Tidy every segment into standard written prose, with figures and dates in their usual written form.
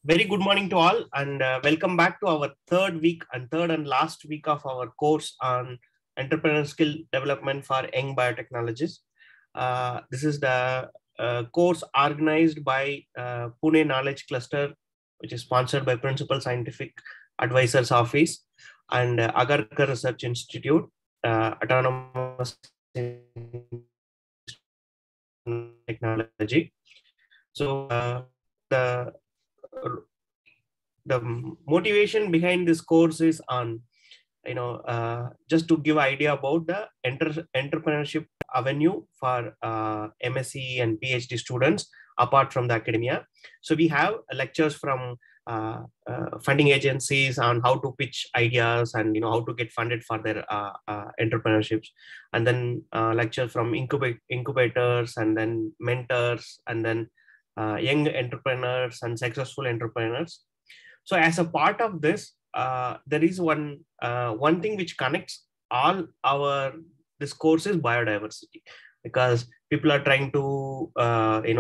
Very good morning to all, and welcome back to our third and last week of our course on entrepreneurial skill development for young biotechnologists. This is the course organized by Pune Knowledge Cluster, which is sponsored by Principal Scientific Advisors Office and Agarkar Research Institute, Autonomous Technology. So the the motivation behind this course is on just to give idea about the entrepreneurship avenue for MSc and PhD students apart from the academia. So we have lectures from funding agencies on how to pitch ideas and how to get funded for their entrepreneurships, and then lectures from incubators and then mentors and then young entrepreneurs and successful entrepreneurs. So as a part of this, there is one thing which connects all our this course is biodiversity, because people are trying to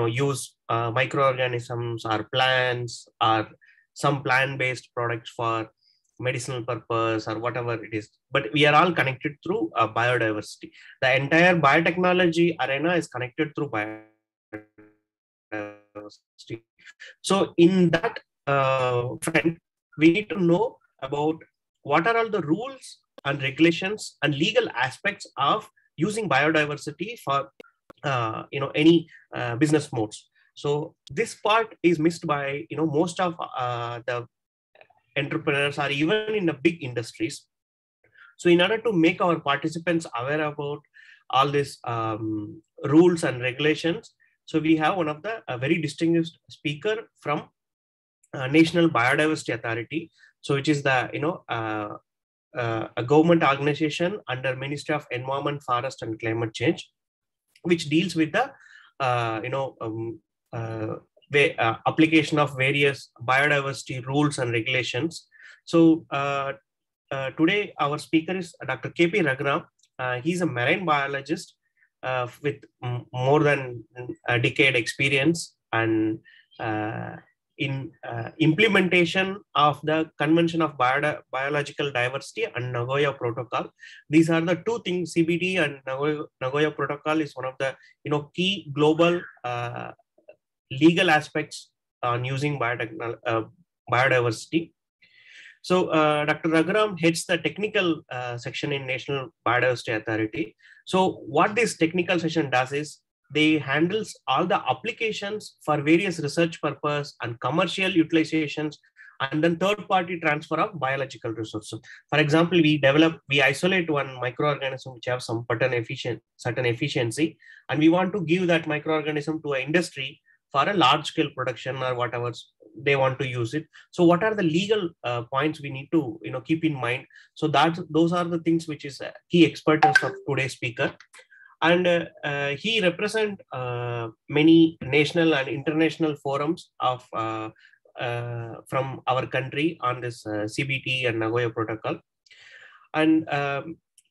use microorganisms or plants or some plant-based products for medicinal purpose or whatever it is, but we are all connected through biodiversity. The entire biotechnology arena is connected through biodiversity. So in that front, we need to know about what are all the rules and regulations and legal aspects of using biodiversity for any business modes. So this part is missed by most of the entrepreneurs or even in the big industries. So in order to make our participants aware about all these rules and regulations, so we have one of the very distinguished speaker from National Biodiversity Authority, so which is the a government organization under Ministry of Environment, Forest and Climate Change, which deals with the application of various biodiversity rules and regulations. So today our speaker is Dr. KP Raghuram. He's a marine biologist with more than a decade experience and in implementation of the Convention of Biological Diversity and Nagoya Protocol. These are the two things. CBD and Nagoya Protocol is one of the key global legal aspects on using biodiversity. So Dr. Raghuram heads the technical section in National Biodiversity Authority. So what this technical section does is they handles all the applications for various research purpose and commercial utilizations, and then third-party transfer of biological resources. For example, we isolate one microorganism which have some certain efficiency, and we want to give that microorganism to an industry for a large-scale production or whatever they want to use it. So what are the legal points we need to keep in mind? So those are the things which is key expertise of today's speaker. And he represent many national and international forums of from our country on this CBT and Nagoya Protocol. And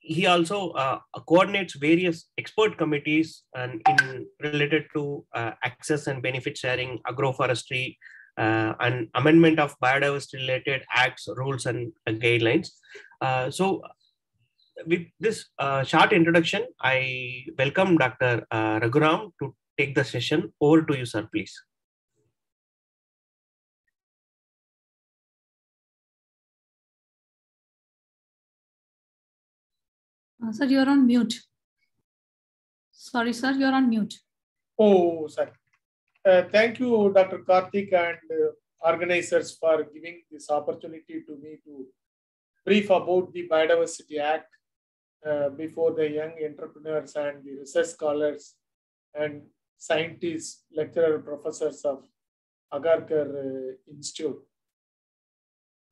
he also coordinates various expert committees and in related to access and benefit sharing, agroforestry, and amendment of biodiversity related acts, rules, and guidelines. So with this short introduction, I welcome Dr. Raghuram to take the session. Over to you, sir, please. Sir, you're on mute. Sorry, sir, you're on mute. Oh, sorry. Thank you, Dr. Karthik and organizers for giving this opportunity to me to brief about the Biodiversity Act before the young entrepreneurs and the research scholars and scientists, lecturer, professors of Agarkar Institute.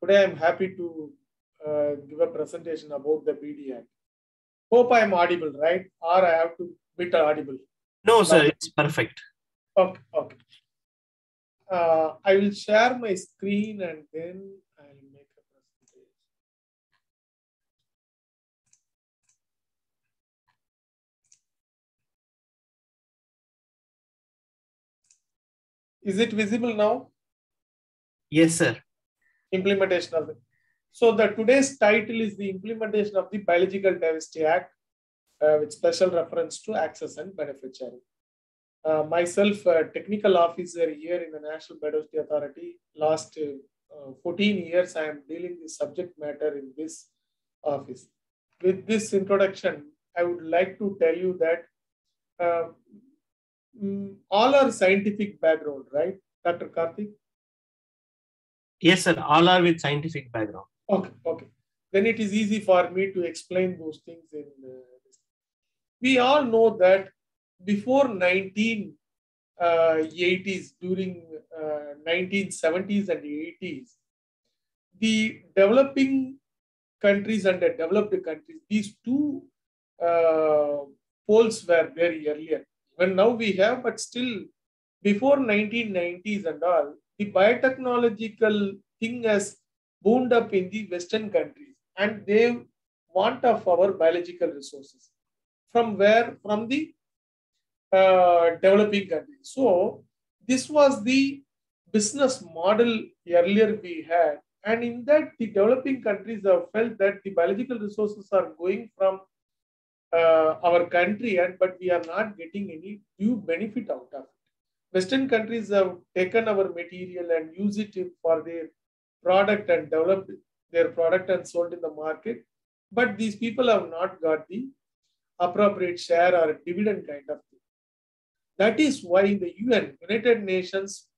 Today, I'm happy to give a presentation about the BD Act. Hope I'm audible, right? Or I have to bit audible? No, sir, it's perfect. Okay, okay. I will share my screen and then I'll make a presentation. Is it visible now? Yes, sir. Implementation of it. So the today's title is the implementation of the Biological Diversity Act with special reference to access and benefit sharing. Myself, a technical officer here in the National Biodiversity Authority. Last 14 years, I am dealing with subject matter in this office. With this introduction, I would like to tell you that all are scientific background, right, Dr. Karthik? Yes, sir. All are with scientific background. Okay, okay. Then it is easy for me to explain those things in this. We all know that before 1980s, during 1970s and 80s, the developing countries and the developed countries, these two poles were very earlier. Even now we have, but still before 1990s and all, the biotechnological thing has boomed up in the Western countries, and they want of our biological resources. From where? From the developing countries. So this was the business model earlier we had, and in that the developing countries have felt that the biological resources are going from our country, and but we are not getting any due benefit out of it. Western countries have taken our material and used it for their product and developed their product and sold in the market, but these people have not got the appropriate share or dividend kind of thing. That is why the UN, United Nations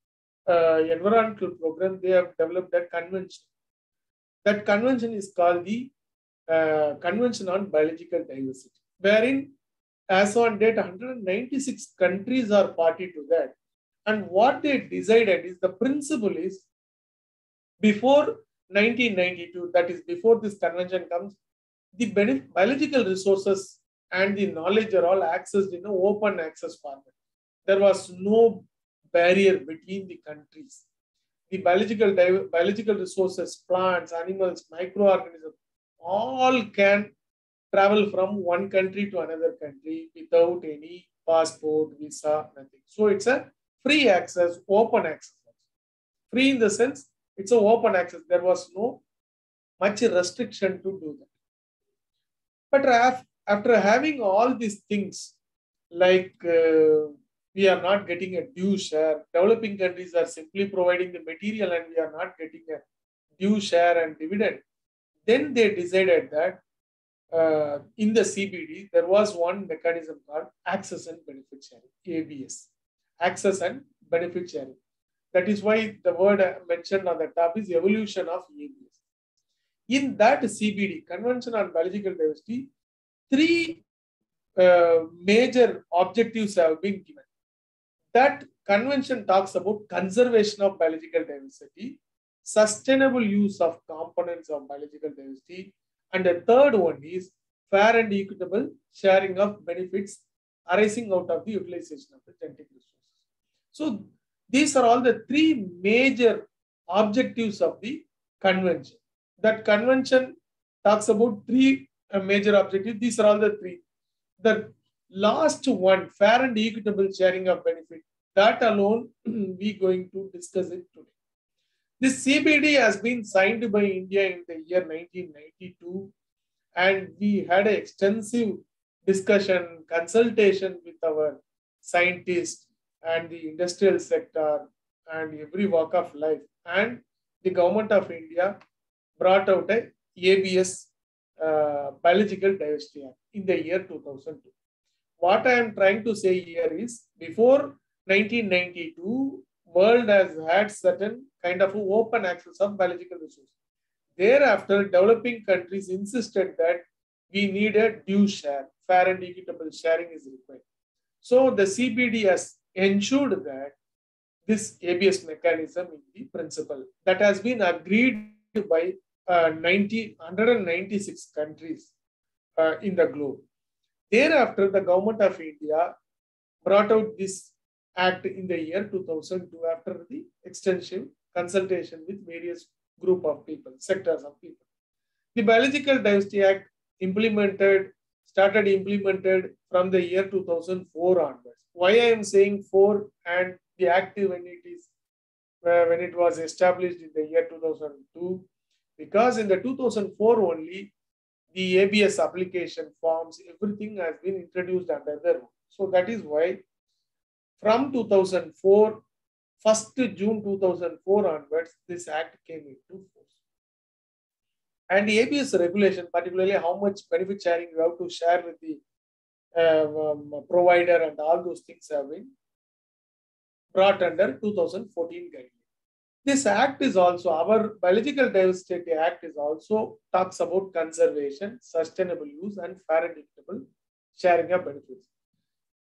Environmental Program, they have developed that convention. That convention is called the Convention on Biological Diversity, wherein as on date 196 countries are party to that. And what they decided is the principle is before 1992, that is before this convention comes, the biological resources and the knowledge are all accessed in an open access format. There was no barrier between the countries. The biological resources, plants, animals, microorganisms, all can travel from one country to another country without any passport, visa, nothing. So it's a free access, open access. Free in the sense it's an open access. There was no much restriction to do that. But after having all these things, like we are not getting a due share, developing countries are simply providing the material and we are not getting a due share and dividend, then they decided that in the CBD, there was one mechanism called access and benefit sharing, ABS, access and benefit sharing. That is why the word mentioned on the top is evolution of ABS. In that CBD, Convention on Biological Diversity, three major objectives have been given. That convention talks about conservation of biological diversity, sustainable use of components of biological diversity, and the third one is fair and equitable sharing of benefits arising out of the utilization of the genetic resources. So these are all the three major objectives of the convention. That convention talks about three major objectives. These are all the three. The last one, fair and equitable sharing of benefit, that alone we going to discuss it today. This CBD has been signed by India in the year 1992, and we had an extensive discussion, consultation with our scientists and the industrial sector and every walk of life. And the government of India brought out a ABS Biological Diversity Act in the year 2002. What I am trying to say here is before 1992, world has had certain kind of open access of biological resources. Thereafter, developing countries insisted that we need a due share, fair and equitable sharing is required. So the CBD has ensured that this ABS mechanism is the principle that has been agreed by 196 countries in the globe. Thereafter, the government of India brought out this act in the year 2002 after the extensive consultation with various group of people, sectors of people. The Biological Diversity Act started implemented from the year 2004 onwards. Why I am saying 4 and the active when it is when it was established in the year 2002, because in the 2004 only, the ABS application forms, everything has been introduced under the rule. So that is why from 2004, 1st June 2004 onwards, this act came into force. And the ABS regulation, particularly how much benefit sharing you have to share with the provider and all those things have been brought under 2014 guideline. This act is also, our Biological Diversity Act is also talks about conservation, sustainable use and fair and equitable sharing of benefits.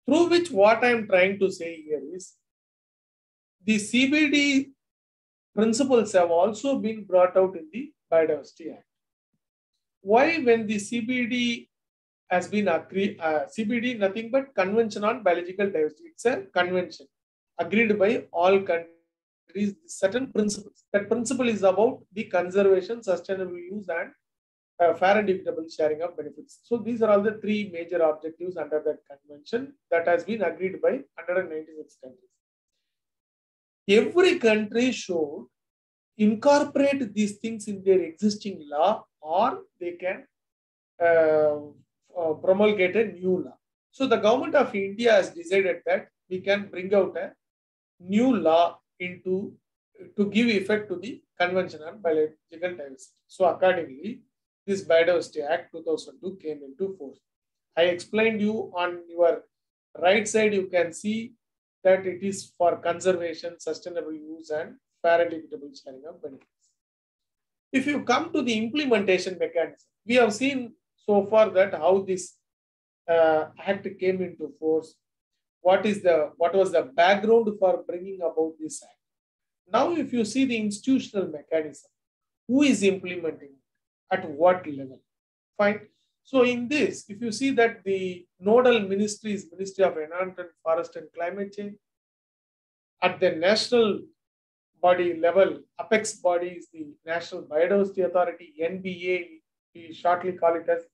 Through which what I am trying to say here is, the CBD principles have also been brought out in the Biodiversity Act. Why, when the CBD has been agreed, CBD nothing but Convention on Biological Diversity, it's a convention agreed by all countries, certain principles. That principle is about the conservation, sustainable use and fair and equitable sharing of benefits. So these are all the three major objectives under that convention that has been agreed by 196 countries. Every country should incorporate these things in their existing law, or they can promulgate a new law. So the government of India has decided that we can bring out a new law to give effect to the Convention on Biological Diversity. So accordingly, this Biodiversity Act 2002 came into force. I explained you on your right side, you can see that it is for conservation, sustainable use and fair and equitable sharing of benefits. If you come to the implementation mechanism, we have seen so far that how this act came into force. What was the background for bringing about this act? Now, if you see the institutional mechanism, who is implementing it? At what level? Fine. So in this, if you see that the nodal ministry is Ministry of Environment, Forest and Climate Change. At the national body level, apex body is the National Biodiversity Authority, NBA, we shortly call it as.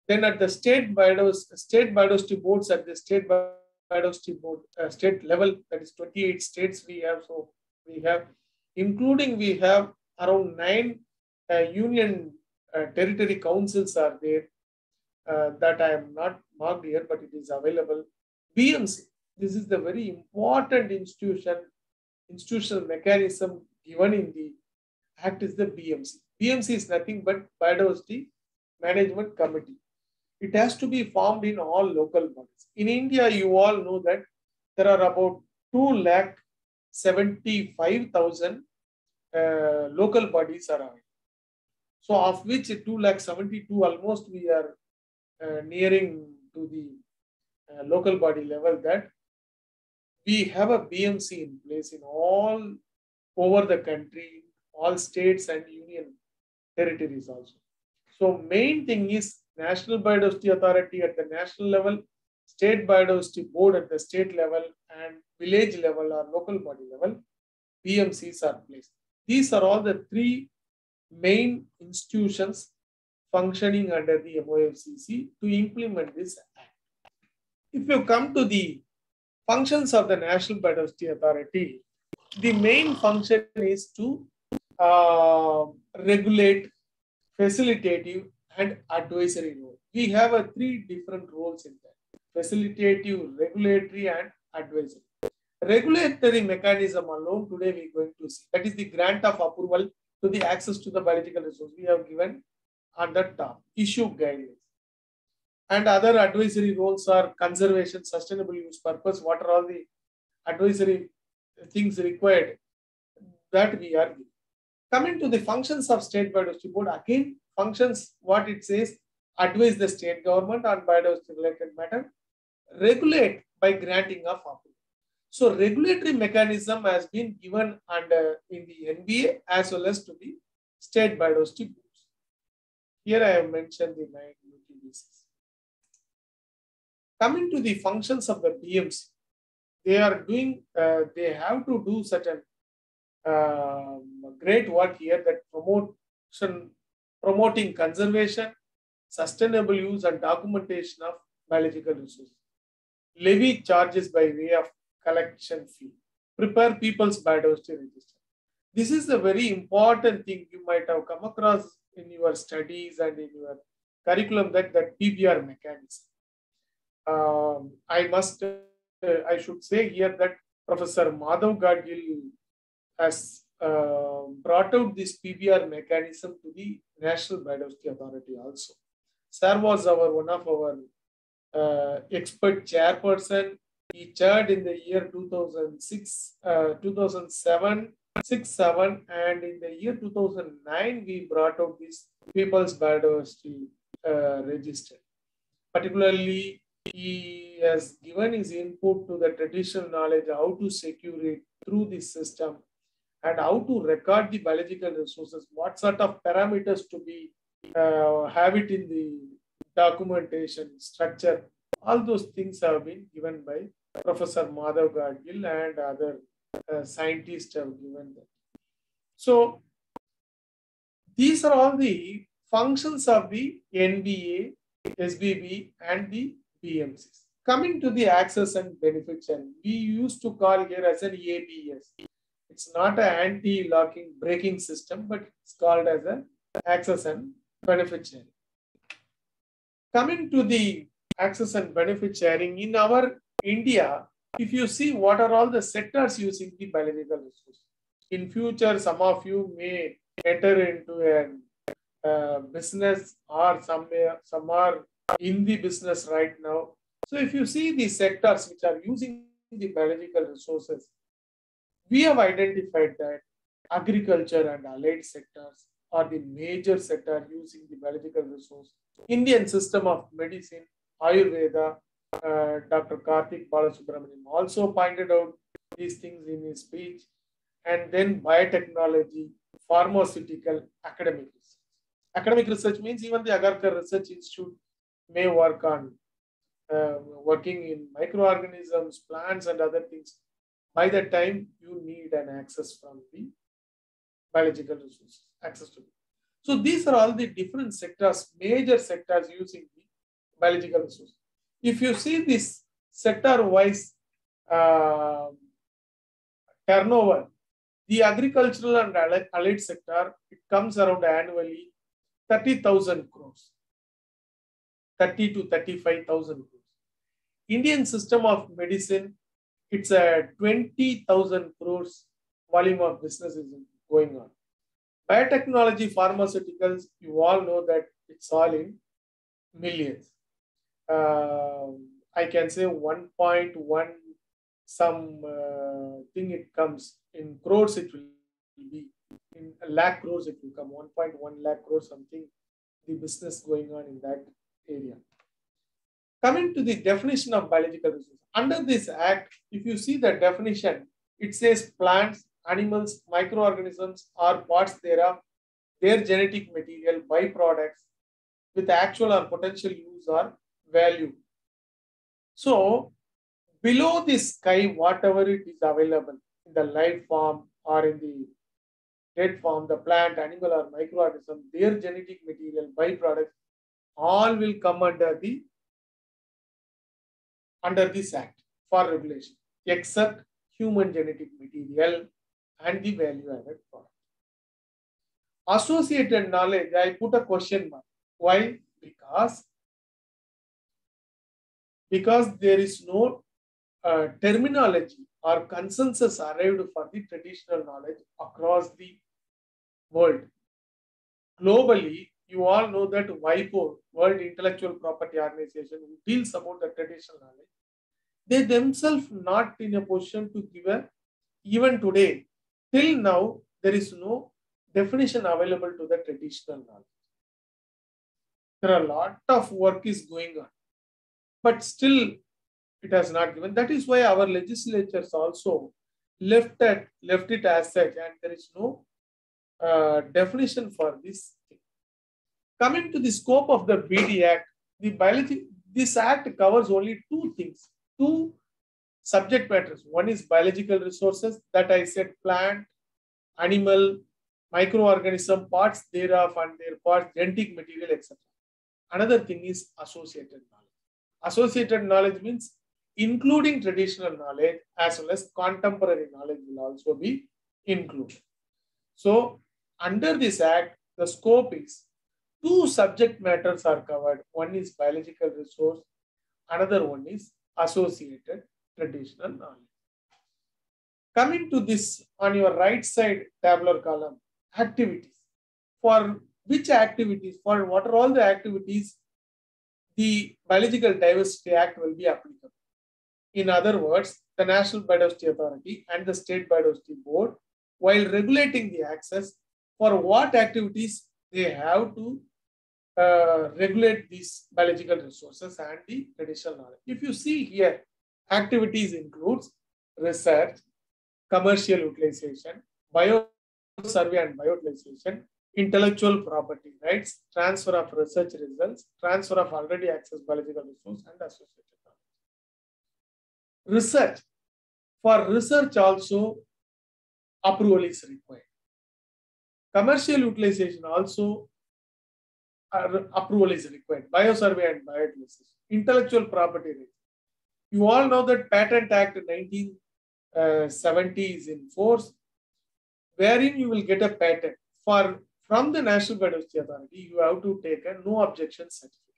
Then at the state biodiversity boards, at the state biodiversity board, state level, that is 28 states we have. So we have, including we have around 9 union territory councils are there that I am not marked here, but it is available. BMC, this is the very important institutional mechanism given in the act is the BMC. BMC is nothing but Biodiversity Management Committee. It has to be formed in all local bodies. In India, you all know that there are about 275,000 local bodies are available. So of which 272 almost we are nearing to the local body level, that we have a BMC in place in all over the country, all states and union territories also. So main thing is National Biodiversity Authority at the national level, State Biodiversity Board at the state level, and village level or local body level, BMCs are placed. These are all the three main institutions functioning under the MOFCC to implement this act. If you come to the functions of the National Biodiversity Authority, the main function is to regulate, facilitative and advisory role. We have 3 different roles in that: facilitative, regulatory and advisory. Regulatory mechanism alone today we are going to see. That is the grant of approval to the access to the biological resource we have given on the top, issue guidelines. And other advisory roles are conservation, sustainable use purpose. What are all the advisory things required that we are giving. Coming to the functions of State Biodiversity Board, again, functions, what it says, advise the state government on biodiversity related matter, regulate by granting of approval. So regulatory mechanism has been given under in the NBA as well as to the State Biodiversity Boards. Here I have mentioned the 9 UTBCs. Coming to the functions of the BMC, they are doing, they have to do certain great work here, that promoting conservation, sustainable use and documentation of biological resources. Levy charges by way of collection fee. prepare people's biodiversity register. This is a very important thing you might have come across in your studies and in your curriculum, that PBR mechanism. I should say here that Professor Madhav Gadgil has brought out this PBR mechanism to the National Biodiversity Authority also. Sir was one of our expert chairperson. He chaired in the year 2006, 2007, 6-7, and in the year 2009, we brought out this People's Biodiversity Register. Particularly, he has given his input to the traditional knowledge, how to secure it through this system, and how to record the biological resources, what sort of parameters to be have it in the documentation structure. All those things have been given by Professor Madhav Gadgil and other scientists have given that. So these are all the functions of the NBA, SBB, and the BMCs. Coming to the access and benefit sharing, we used to call here as an ABS. It's not an anti-locking braking system, but it's called as an access and benefit sharing. Coming to the access and benefit sharing, in our India, if you see what are all the sectors using the biological resource. In future, some of you may enter into a business, or some are in the business right now. So if you see the sectors which are using the biological resources, we have identified that agriculture and allied sectors are the major sector using the biological resource. Indian system of medicine, Ayurveda, Dr. Karthik Balasubramaniam also pointed out these things in his speech. And then biotechnology, pharmaceutical, academic research. Academic research means even the Agarkar Research Institute may work on working in microorganisms, plants, and other things. By that time, you need an access from the biological resources, access to it. So these are all the different sectors, major sectors using the biological resources. If you see this sector-wise turnover, the agricultural and allied sector, it comes around annually 30,000 crores, 30 to 35,000 crores. Indian system of medicine, it's a 20,000 crores volume of business is going on. Biotechnology, pharmaceuticals, you all know that it's all in millions. I can say 1.1 some thing it comes in crores, it will be in a lakh crores, it will come 1.1 lakh crores something, the business going on in that area. Coming to the definition of biological resources. Under this act, if you see the definition, it says plants, animals, microorganisms, or parts thereof, their genetic material, byproducts with actual or potential use or value. So below this sky, whatever it is available in the live form or in the dead form, the plant, animal, or microorganism, their genetic material, byproducts, all will come under this act for regulation, except human genetic material and the value-added product. Associated knowledge, I put a question mark. Why? Because there is no terminology or consensus arrived for the traditional knowledge across the world. Globally, you all know that WIPO, World Intellectual Property Organization, who deals about the traditional knowledge, they themselves not in a position to give even today, till now, there is no definition available to the traditional knowledge. There are a lot of work is going on, but still it has not given. That is why our legislatures also left it as such, and there is no definition for this thing. Coming to the scope of the BD Act, this act covers only two things, two subject matters. One is biological resources, that I said plant, animal, microorganism, parts thereof and their parts, genetic material, etc. Another thing is associated knowledge. Associated knowledge means including traditional knowledge as well as contemporary knowledge will also be included. So under this act, the scope is two subject matters are covered. One is biological resource, another one is associated traditional knowledge. Coming to this on your right side tabular column, activities. For which activities, for what are all the activities the Biological Diversity Act will be applicable. In other words, the National Biodiversity Authority and the State Biodiversity Board, while regulating the access, for what activities they have to regulate these biological resources and the traditional knowledge. If you see here, activities includes research, commercial utilization, biosurvey and bioutilization, intellectual property rights, transfer of research results, transfer of already accessed biological resource, and associated knowledge. Research. For research also, approval is required. Commercial utilization also, approval is required. Biosurvey and bioutilization. Intellectual property rights. You all know that Patent Act 1970 is in force, wherein you will get a patent. From the National Biodiversity Authority, you have to take a no objection certificate.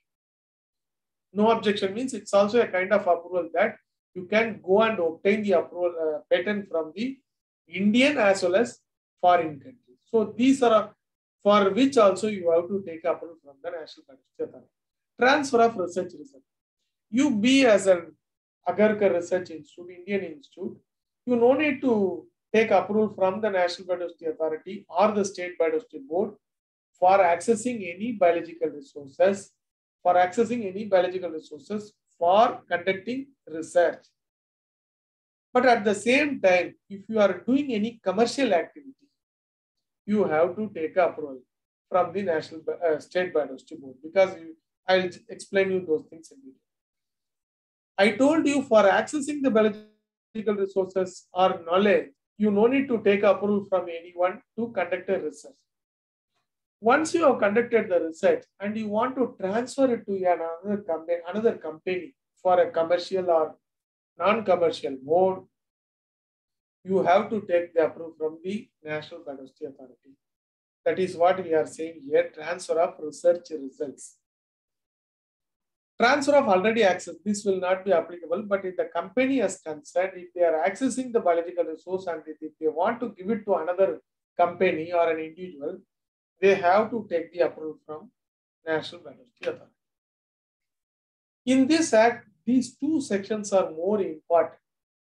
No objection means it's also a kind of approval that you can go and obtain the approval patent from the Indian as well as foreign countries. So these are for which also you have to take approval from the National Biodiversity Authority. Transfer of research result. You be as an Agarkar Research Institute, Indian Institute, you no need to take approval from the National Biodiversity Authority or the State Biodiversity Board for accessing any biological resources, for conducting research. But at the same time, if you are doing any commercial activity, you have to take approval from the National State Biodiversity Board, because I'll explain you those things in detail. I told you for accessing the biological resources or knowledge, you no need to take approval from anyone to conduct a research. Once you have conducted the research and you want to transfer it to another company for a commercial or non-commercial mode, you have to take the approval from the National Biodiversity Authority. That is what we are saying here, transfer of research results. Transfer of already access, this will not be applicable, but if the company is concerned, if they are accessing the biological resource and if they want to give it to another company or an individual, they have to take the approval from National Biodiversity Authority. In this act, these two sections are more important.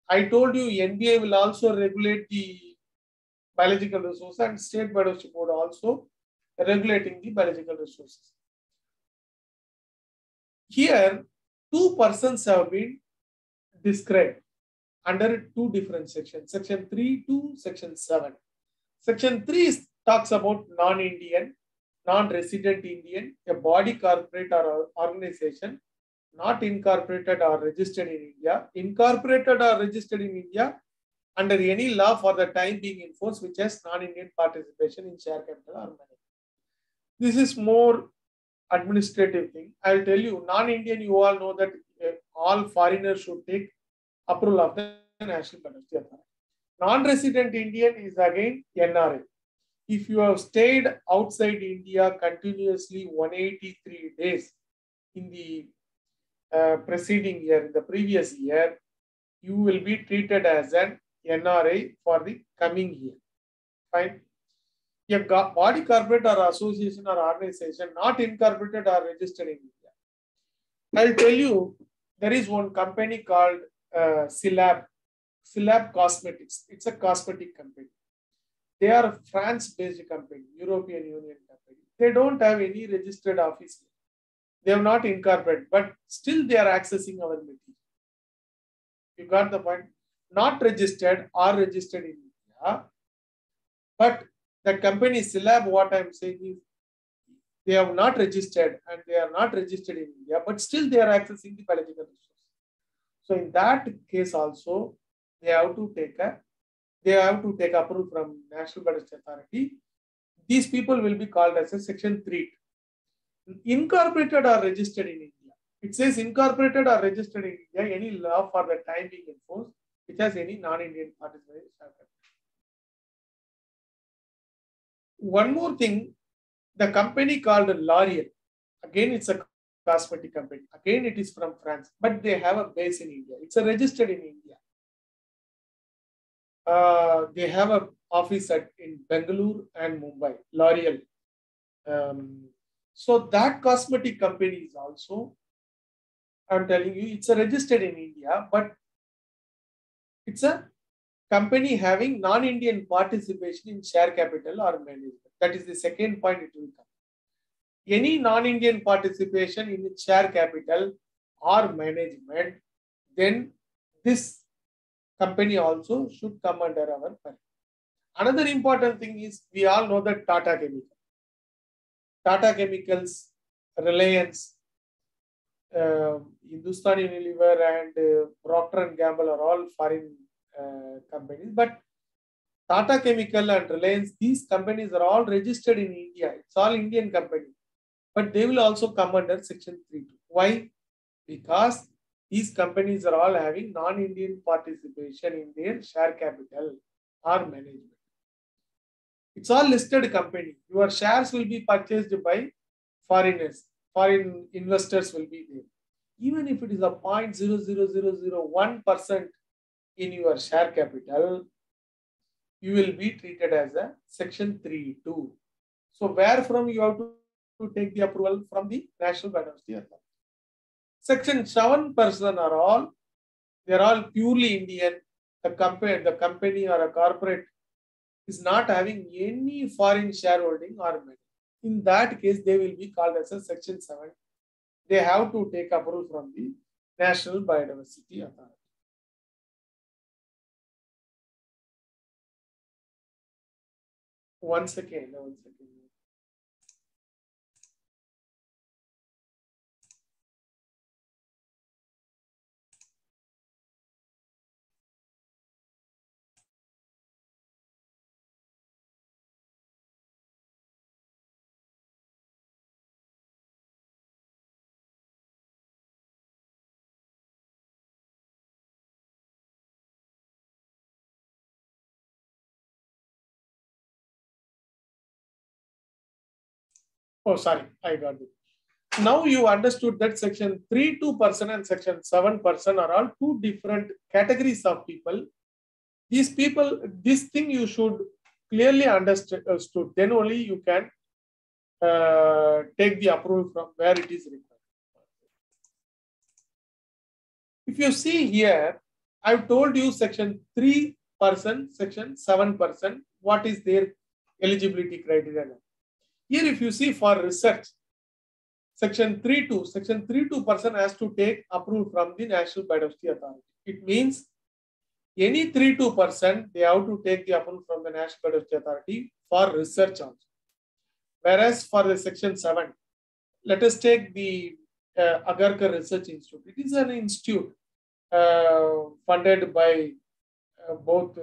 I told you NBA will also regulate the biological resource and State Biodiversity Board also regulating the biological resources. Here, two persons have been described under two different sections, Section 3 to Section 7. Section 3 talks about non-Indian, non-resident Indian, a body, corporate or organization not incorporated or registered in India, incorporated or registered in India under any law for the time being in force, which has non-Indian participation in share capital or money. This is more administrative thing. I'll tell you, non-Indian, you all know that all foreigners should take approval of the National Biodiversity Authority. Non-resident Indian is again NRI. If you have stayed outside India continuously 183 days in the preceding year, in the previous year, you will be treated as an NRI for the coming year. Fine. A body, corporate or association or organization not incorporated or registered in India. I'll tell you, there is one company called Silab Cosmetics. It's a cosmetic company. They are a France-based company, European Union company. They don't have any registered office. They have not incorporated, but still they are accessing our material. You got the point? Not registered or registered in India, but the company Silab, what I'm saying is, they have not registered and they are not registered in India, but still they are accessing the biological resource. So in that case also, they have to take approval from National Biodiversity Authority. These people will be called as a Section 3. Incorporated or registered in India. It says incorporated or registered in India, any law for the time being enforced, which has any non-Indian participation. One more thing, the company called L'Oreal, again it's a cosmetic company. Again, it is from France, but they have a base in India. It's a registered in India. They have an office in Bangalore and Mumbai, L'Oreal. So that cosmetic company is also, I'm telling you, it's a registered in India, but it's a company having non-Indian participation in share capital or management. That is the second point it will come. Any non-Indian participation in share capital or management, then this company also should come under our purview. Another important thing is, we all know that Tata Chemicals, Reliance, Hindustan Unilever and Procter & Gamble are all foreign companies, but Tata Chemical and Reliance, these companies are all registered in India. It's all Indian companies, but they will also come under Section 3.2. Why? Because these companies are all having non-Indian participation in their share capital or management. It's all listed company. Your shares will be purchased by foreigners. Foreign investors will be there. Even if it is a 0.00001% in your share capital, you will be treated as a Section 3.2. So where from you have to take the approval? From the National Biodiversity Authority. Section 7% are all, they're all purely Indian. The company or a corporate is not having any foreign shareholding or money. In that case, they will be called as a Section 7. They have to take approval from the National Biodiversity Authority. One second. Oh, sorry, I got it. Now you understood that Section 3.2% and Section 7% are all two different categories of people. These people, this thing you should clearly understood. Then only you can take the approval from where it is required. If you see here, I've told you Section 3%, Section 7%, what is their eligibility criteria. Here, if you see for research, Section 3.2% has to take approval from the National Biodiversity Authority. It means any 3.2%, they have to take the approval from the National Biodiversity Authority for research also. Whereas for the Section 7, let us take the Agarkar Research Institute. It is an institute funded by both,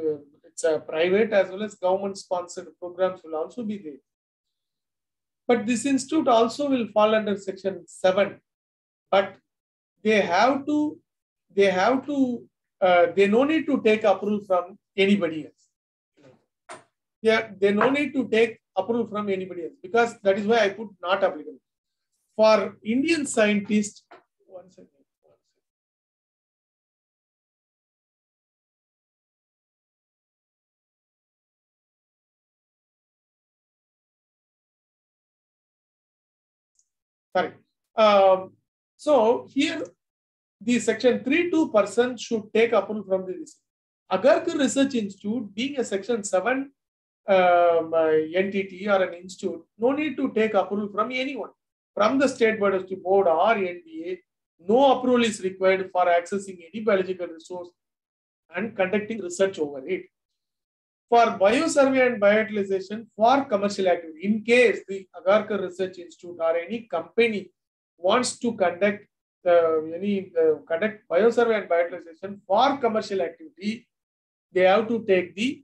it's a private as well as government-sponsored programs will also be there. But this institute also will fall under Section 7. But they no need to take approval from anybody else. Yeah, they no need to take approval from anybody else, because that is why I put not applicable. For Indian scientists, one second. Sorry. So here, the Section 3.2% should take approval from the research. Agarkar Research Institute, being a Section 7 entity or an institute, no need to take approval from anyone. From the State Biodiversity Board or NBA, no approval is required for accessing any biological resource and conducting research over it. For biosurvey and bioutilization for commercial activity, in case the Agarkar Research Institute or any company wants to conduct biosurvey and bioutilization for commercial activity, they have to take the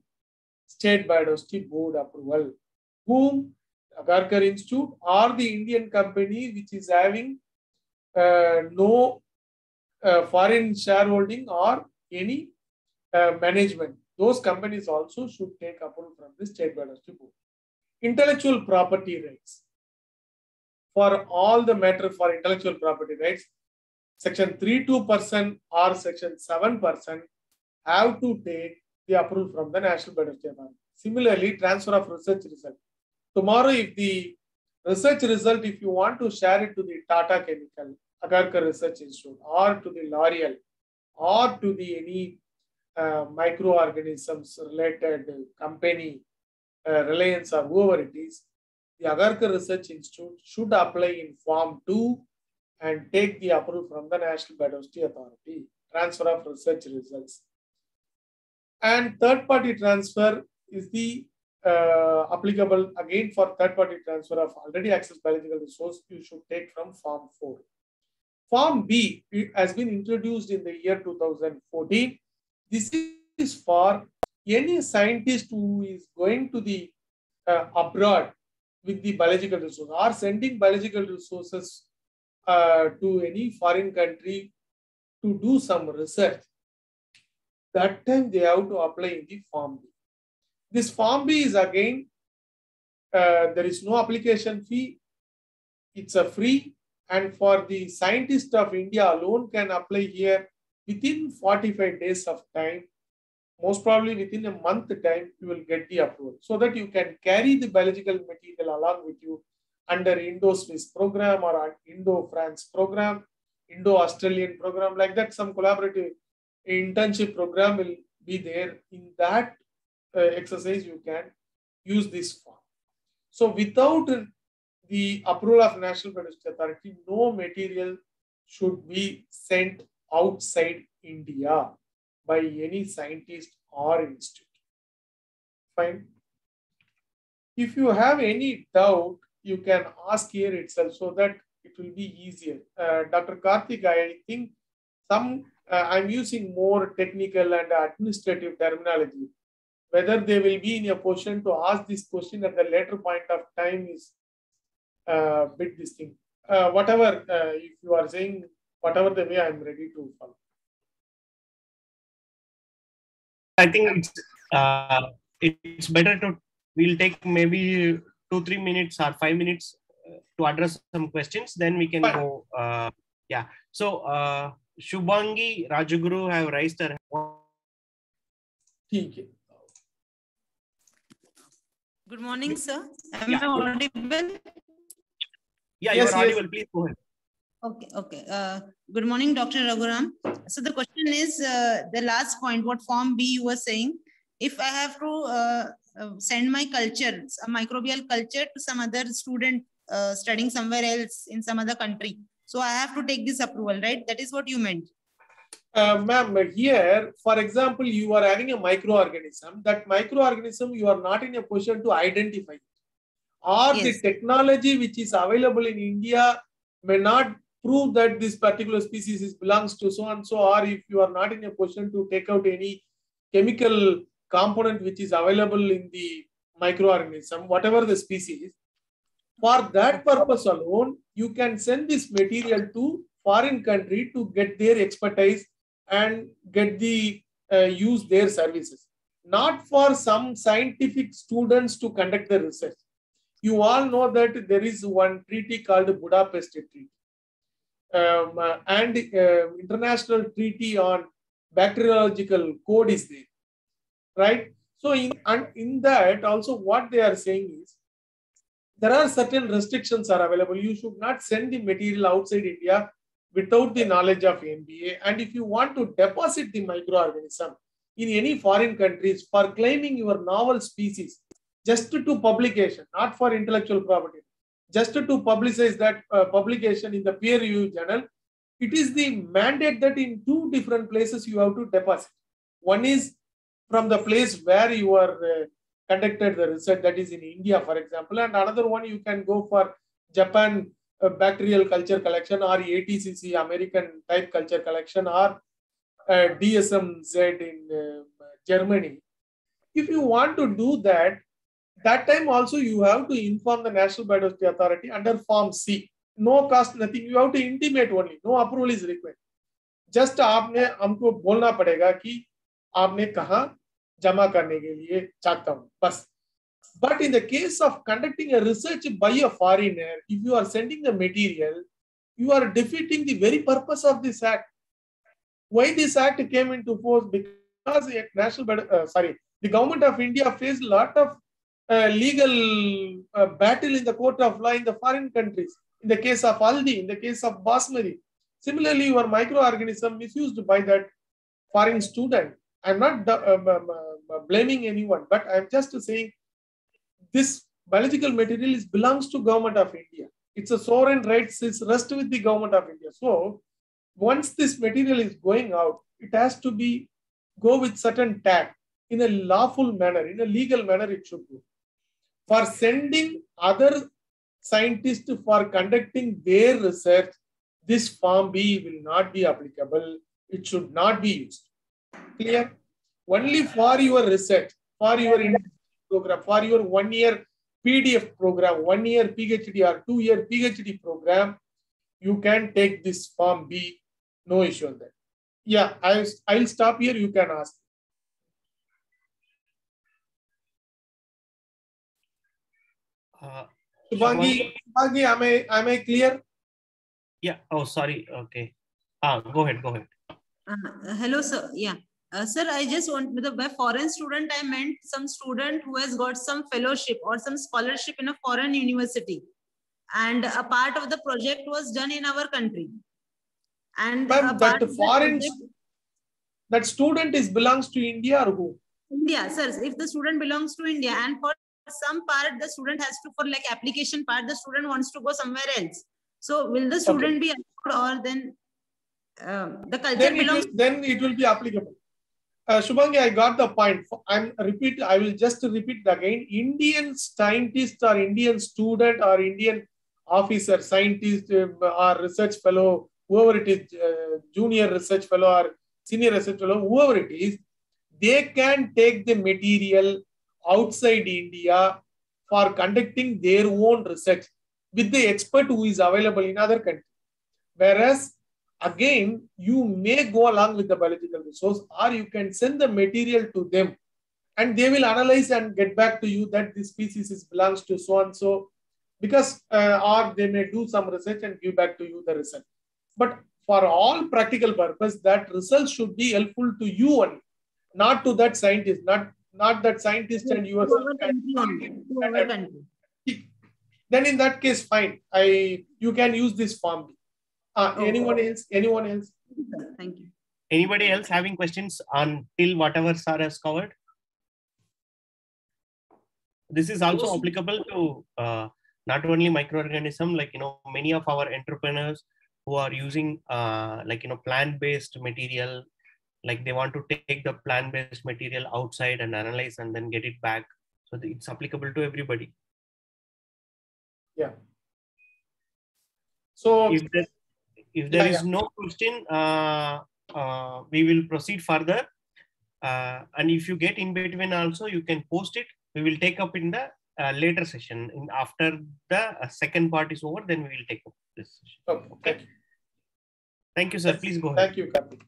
State Biodiversity Board approval, whom Agarkar Institute or the Indian company which is having no foreign shareholding or any management. Those companies also should take approval from the State Biodiversity Board. Intellectual property rights. For all the matter for intellectual property rights, Section 3.2% or Section 7% have to take the approval from the National Biodiversity Authority. Similarly, transfer of research result. Tomorrow, if the research result, if you want to share it to the Tata Chemical, Agarkar Research Institute, or to the L'Oreal, or to the any microorganisms related company, Reliance or whoever it is, the Agarkar Research Institute should apply in Form 2 and take the approval from the National Biodiversity Authority, transfer of research results. And third-party transfer is the applicable again for third-party transfer of already accessed biological resource. You should take from Form 4. Form B has been introduced in the year 2014. This is for any scientist who is going to the abroad with the biological resource or sending biological resources to any foreign country to do some research. That time they have to apply in the Form B. This Form B is again, there is no application fee. It's a free, and for the scientist of India alone can apply here within 45 days of time. Most probably within a month time, you will get the approval so that you can carry the biological material along with you under Indo-Swiss program or Indo-France program, Indo-Australian program, like that. Some collaborative internship program will be there. In that exercise, you can use this form. So without the approval of National Biodiversity Authority, no material should be sent outside India by any scientist or institute. Fine. If you have any doubt, you can ask here itself so that it will be easier. Dr. Karthik, I think I'm using more technical and administrative terminology. Whether they will be in a position to ask this question at the later point of time is a bit this thing. Whatever, if you are saying whatever the way, I'm ready to follow. I think it's better to, we'll take maybe 2-3 minutes or 5 minutes to address some questions, then we can go. Yeah. So Shubhangi Rajaguru have raised her hand. Good morning, sir. Am I audible? Yeah, you are audible. Please go ahead. Okay. Good morning, Dr. Raghuram. So the question is the last point, what Form B you were saying. If I have to send my culture, a microbial culture to some other student studying somewhere else in some other country, so I have to take this approval, right? That is what you meant. Ma'am, here, for example, you are having a microorganism. That microorganism, you are not in a position to identify it. Or the technology which is available in India may not prove that this particular species belongs to so and so, or if you are not in a position to take out any chemical component which is available in the microorganism, whatever the species, for that purpose alone, you can send this material to foreign country to get their expertise and get the use their services. Not for some scientific students to conduct the research. You all know that there is one treaty called the Budapest Treaty and International Treaty on Bacteriological Code is there, right? So in that also what they are saying is there are certain restrictions are available. You should not send the material outside India without the knowledge of NBA. And if you want to deposit the microorganism in any foreign countries for claiming your novel species, just to publication, not for intellectual property, just to publicize that publication in the peer-reviewed journal, it is the mandate that in 2 different places you have to deposit. One is from the place where you are conducted the research, that is in India, for example, and another one you can go for Japan bacterial culture collection or ATCC American type culture collection or DSMZ in Germany. If you want to do that, that time also you have to inform the National Biodiversity Authority under Form C. no cost, nothing. You have to intimate only. No approval is required. Just आपने हमको बोलना पड़ेगा कि आपने कहाँ जमा करने के लिए चाहता हूँ, बस. But in the case of conducting a research by a foreigner, if you are sending the material, you are defeating the very purpose of this act. Why this act came into force? Because the government of India faced a lot of legal battle in the court of law in the foreign countries. In the case of Haldi, in the case of Basmati. Similarly, your microorganism misused by that foreign student. I'm not blaming anyone, but I'm just saying this biological material belongs to government of India. It's a sovereign rights, it's rest with the government of India. So once this material is going out, it has to go with certain tag in a lawful manner, in a legal manner it should go. For sending other scientists for conducting their research, this Form B will not be applicable. It should not be used. Clear? Only for your research, for your program, for your 1-year PDF program, 1-year PhD or 2-year PhD program, you can take this Form B. No issue on that. Yeah, I'll stop here. You can ask. Shubhangi, am I clear? Yeah. Oh, sorry. Okay. Go ahead. Hello, sir. Yeah. Sir, I just want, by foreign student, I meant some student who has got some fellowship or some scholarship in a foreign university. And a part of the project was done in our country. And that student belongs to India or who? India, sir. If the student belongs to India and for some part, the student has to, for like application part, the student wants to go somewhere else. So will the student be allowed, or then the culture belongs? Then it will be applicable. Shubhangi, I got the point. I will just repeat it again. Indian scientist or Indian student or Indian officer, scientist or research fellow, whoever it is, junior research fellow or senior research fellow, whoever it is, they can take the material outside India for conducting their own research with the expert who is available in other countries. Whereas, again, you may go along with the biological resource, or you can send the material to them and they will analyze and get back to you that this species belongs to so and so, because or they may do some research and give back to you the result. But for all practical purpose, that result should be helpful to you only, not to that scientist, not that scientist and yourself. Then in that case, fine. You can use this form. Anyone else? Thank you. Anybody else having questions until whatever sir has covered? This is also applicable to not only microorganism, like, many of our entrepreneurs who are using plant-based material, like they want to take the plant-based material outside and analyze and then get it back. So it's applicable to everybody. Yeah. So if there is no question, we will proceed further. And if you get in between also, you can post it. We will take up in the later session. After the second part is over, then we will take up this session. Okay. Thank you, sir. Please go ahead. Thank you, Karthik.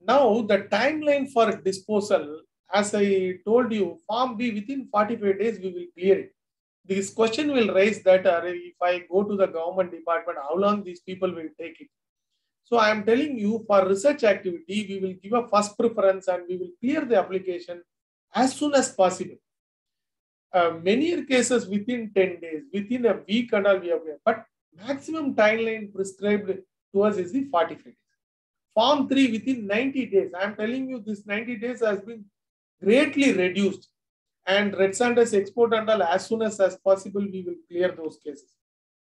Now, the timeline for disposal, as I told you, Form B, within 45 days, we will clear it. This question will raise that if I go to the government department, how long these people will take it. So I am telling you, for research activity, we will give a first preference and we will clear the application as soon as possible. Many cases within 10 days, within a week and all we have cleared. But maximum timeline prescribed to us is the 45 days. Form 3 within 90 days. I am telling you, this 90 days has been greatly reduced. And Red Sanders export and all, as soon as possible, we will clear those cases.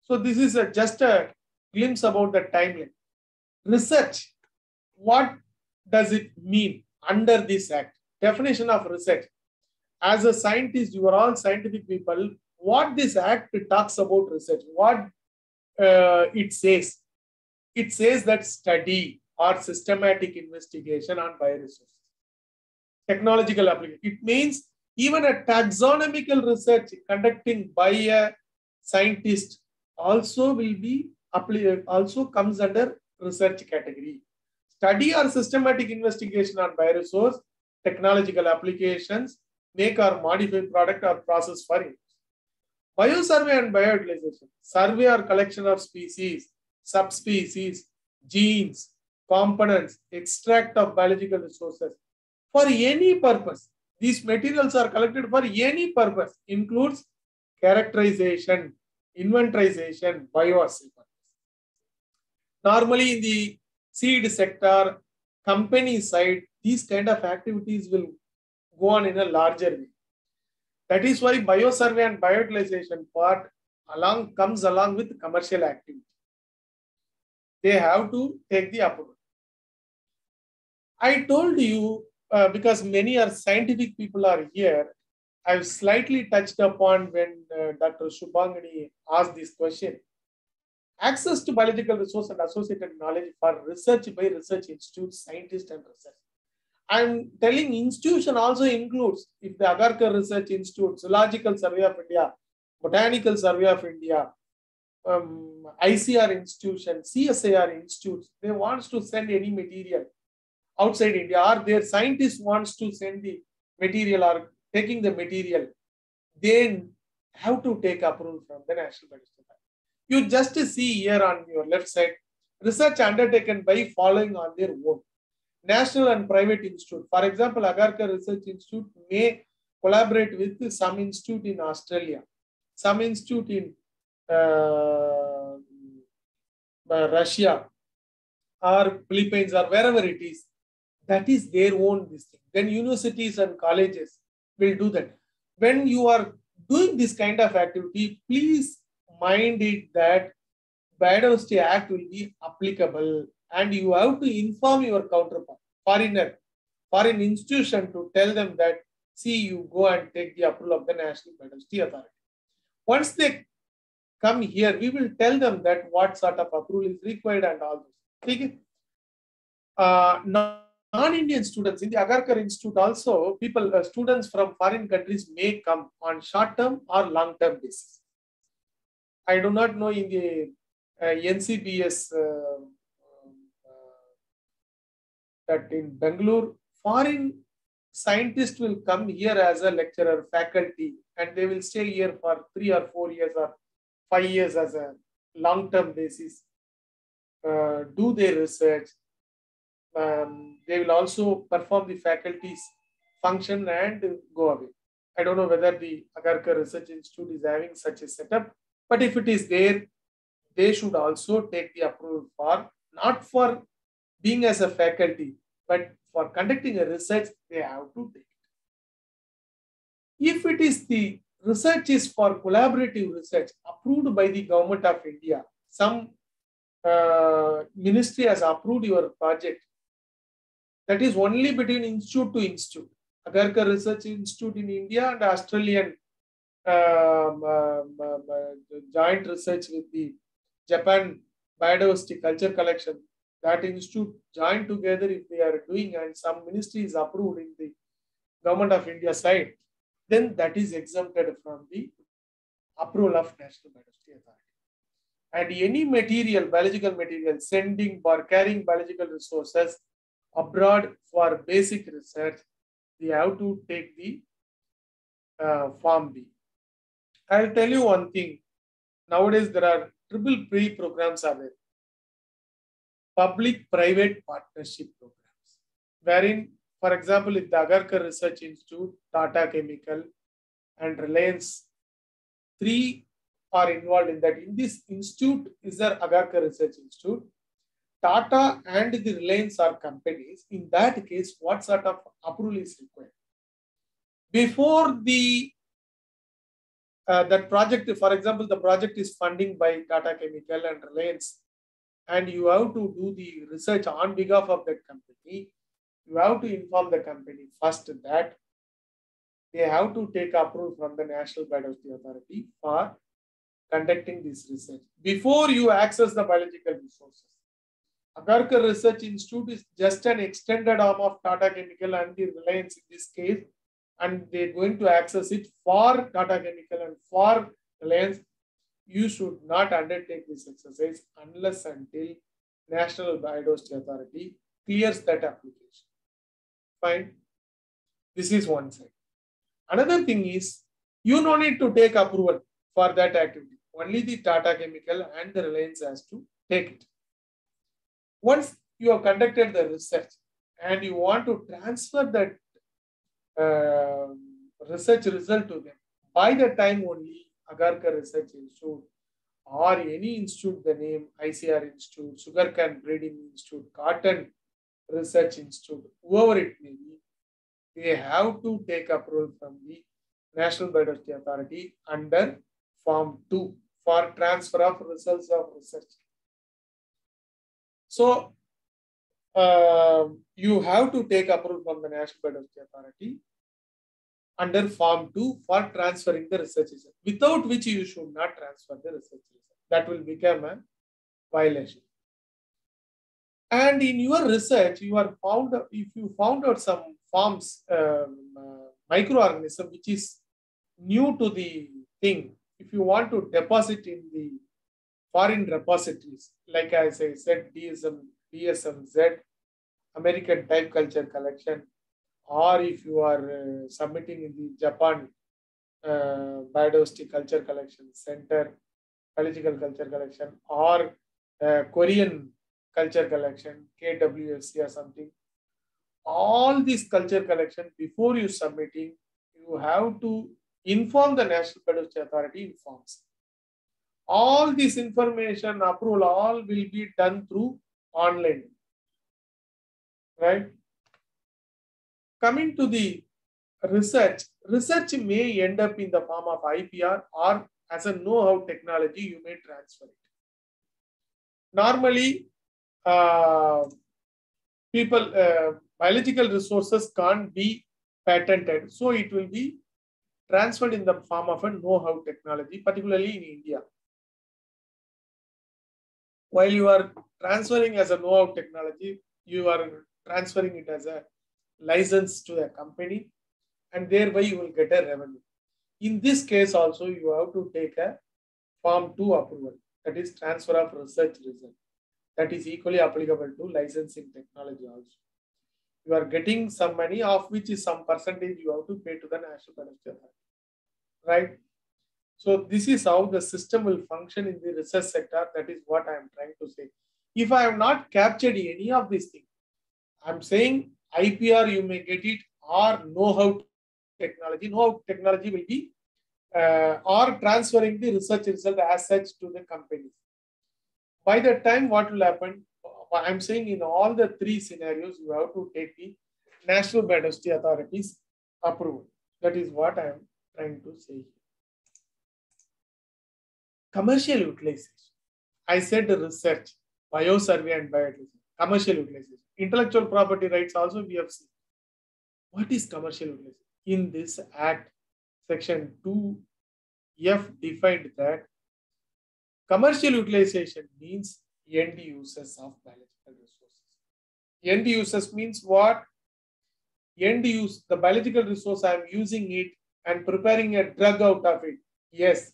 So this is just a glimpse about the timeline. Research, what does it mean under this act? Definition of research. As a scientist, you are all scientific people. What this act talks about research, what it says. It says that study or systematic investigation on bioresources. Technological application. It means Even a taxonomical research conducting by a scientist also will be also comes under research category. Study or systematic investigation on bioresource, technological applications, make or modify product or process for use. Biosurvey and bioutilization. Survey or collection of species, subspecies, genes, components, extract of biological resources for any purpose. These materials are collected for any purpose, includes characterization, inventorization, bioassay purpose. Normally in the seed sector, company side, these kind of activities will go on in a larger way. That is why biosurvey and bioutilization part comes along with commercial activity. They have to take the approval. I told you, because many are scientific people are here, I've slightly touched upon when Dr. Shubhangini asked this question. Access to biological resource and associated knowledge for research by research institutes, scientists and research. I'm telling institution also includes, if the Agarkar Research Institute, Zoological Survey of India, Botanical Survey of India, ICR institution, CSIR institutes, they want to send any material outside India, or their scientists wants to send the material or taking the material, they have to take approval from the National Biodiversity Authority. You just see here on your left side, research undertaken by following on their own. National and private institute. For example, Agarkar Research Institute may collaborate with some institute in Australia, some institute in Russia or Philippines or wherever it is. That is their own this thing. Then universities and colleges will do that. When you are doing this kind of activity, please mind it that Biodiversity Act will be applicable, and you have to inform your counterpart, foreign institution, to tell them that, see, you go and take the approval of the National Biodiversity Authority. Once they come here, we will tell them that what sort of approval is required and all this. Okay? Non-Indian students in the Agarkar Institute also, students from foreign countries may come on short-term or long-term basis. I do not know in the NCBS that in Bangalore, foreign scientists will come here as a lecturer, faculty, and they will stay here for 3 or 4 years or 5 years as a long-term basis, do their research. They will also perform the faculty's function and go away. I don't know whether the Agarkar Research Institute is having such a setup, but if it is there, they should also take the approval for, not for being as a faculty, but for conducting a research, they have to take it. If it is the research is for collaborative research approved by the Government of India, some ministry has approved your project, that is only between institute to institute. Agarkar Research Institute in India and Australian joint research with the Japan Biodiversity Culture Collection, that institute joined together, if they are doing and some ministry is approved in the Government of India side, then that is exempted from the approval of National Biodiversity Authority. And any material, biological material, sending or carrying biological resources abroad for basic research, they have to take the Form B. I'll tell you one thing. Nowadays, there are PPP programs are there. Public-private partnership programs, wherein, for example, in the Agarkar Research Institute, Tata Chemical and Reliance, 3 are involved in that. In this institute is the Agarkar Research Institute. Tata and the Reliance are companies. In that case, what sort of approval is required? Before the that project, for example, the project is funding by Tata Chemical and Reliance, and you have to do the research on behalf of that company. You have to inform the company first that they have to take approval from the National Biodiversity Authority for conducting this research before you access the biological resources. Agarkar Research Institute is just an extended arm of Tata Chemical and the Reliance in this case and they're going to access it for Tata Chemical and for Reliance, you should not undertake this exercise unless until National Biodiversity Authority clears that application. Fine. This is one side. Another thing is, you no need to take approval for that activity. Only the Tata Chemical and the Reliance has to take it. Once you have conducted the research and you want to transfer that research result to them, by the time only Agarkar Research Institute or any institute, the name ICR Institute, Sugarcane Breeding Institute, Cotton Research Institute, whoever it may be, they have to take approval from the National Biodiversity Authority under Form 2 for transfer of results of research. So, you have to take approval from the National Biodiversity Authority under Form 2 for transferring the research result, without which you should not transfer the research result. That will become a violation. And in your research, you are found, if you found out some forms, microorganism which is new to the thing, if you want to deposit in the foreign repositories, like as I said, DSM-Z, American Type Culture Collection, or if you are submitting in the Japan Biodiversity Culture Collection Center, Biological Culture Collection, or Korean Culture Collection, KWFC or something, all these culture collection, before you submitting, you have to inform the National Biodiversity Authority in forms. All this information, approval, all will be done through online, right? Coming to the research may end up in the form of IPR or as a know-how technology, you may transfer it. Normally, biological resources can't be patented, so it will be transferred in the form of a know-how technology, particularly in India. While you are transferring as a know-how technology, you are transferring it as a license to a company, and thereby you will get a revenue. In this case also, you have to take a Form 2 approval, that is transfer of research result. That is equally applicable to licensing technology also. You are getting some money, of which is some percentage you have to pay to the National Biodiversity Authority, right? So this is how the system will function in the research sector. That is what I am trying to say. If I have not captured any of these things, I'm saying IPR you may get it, or know-how technology. Know-how technology will be or transferring the research result as such to the companies. By that time, what will happen? I'm saying in all the three scenarios, you have to take the National Biodiversity Authority's approval. That is what I am trying to say here. Commercial utilization. I said research, biosurvey and biodiversity. Commercial utilization. Intellectual property rights also we have seen. What is commercial utilization? In this Act, Section 2F defined that commercial utilization means end users of biological resources. End users means what? End use, the biological resource, I am using it and preparing a drug out of it. Yes,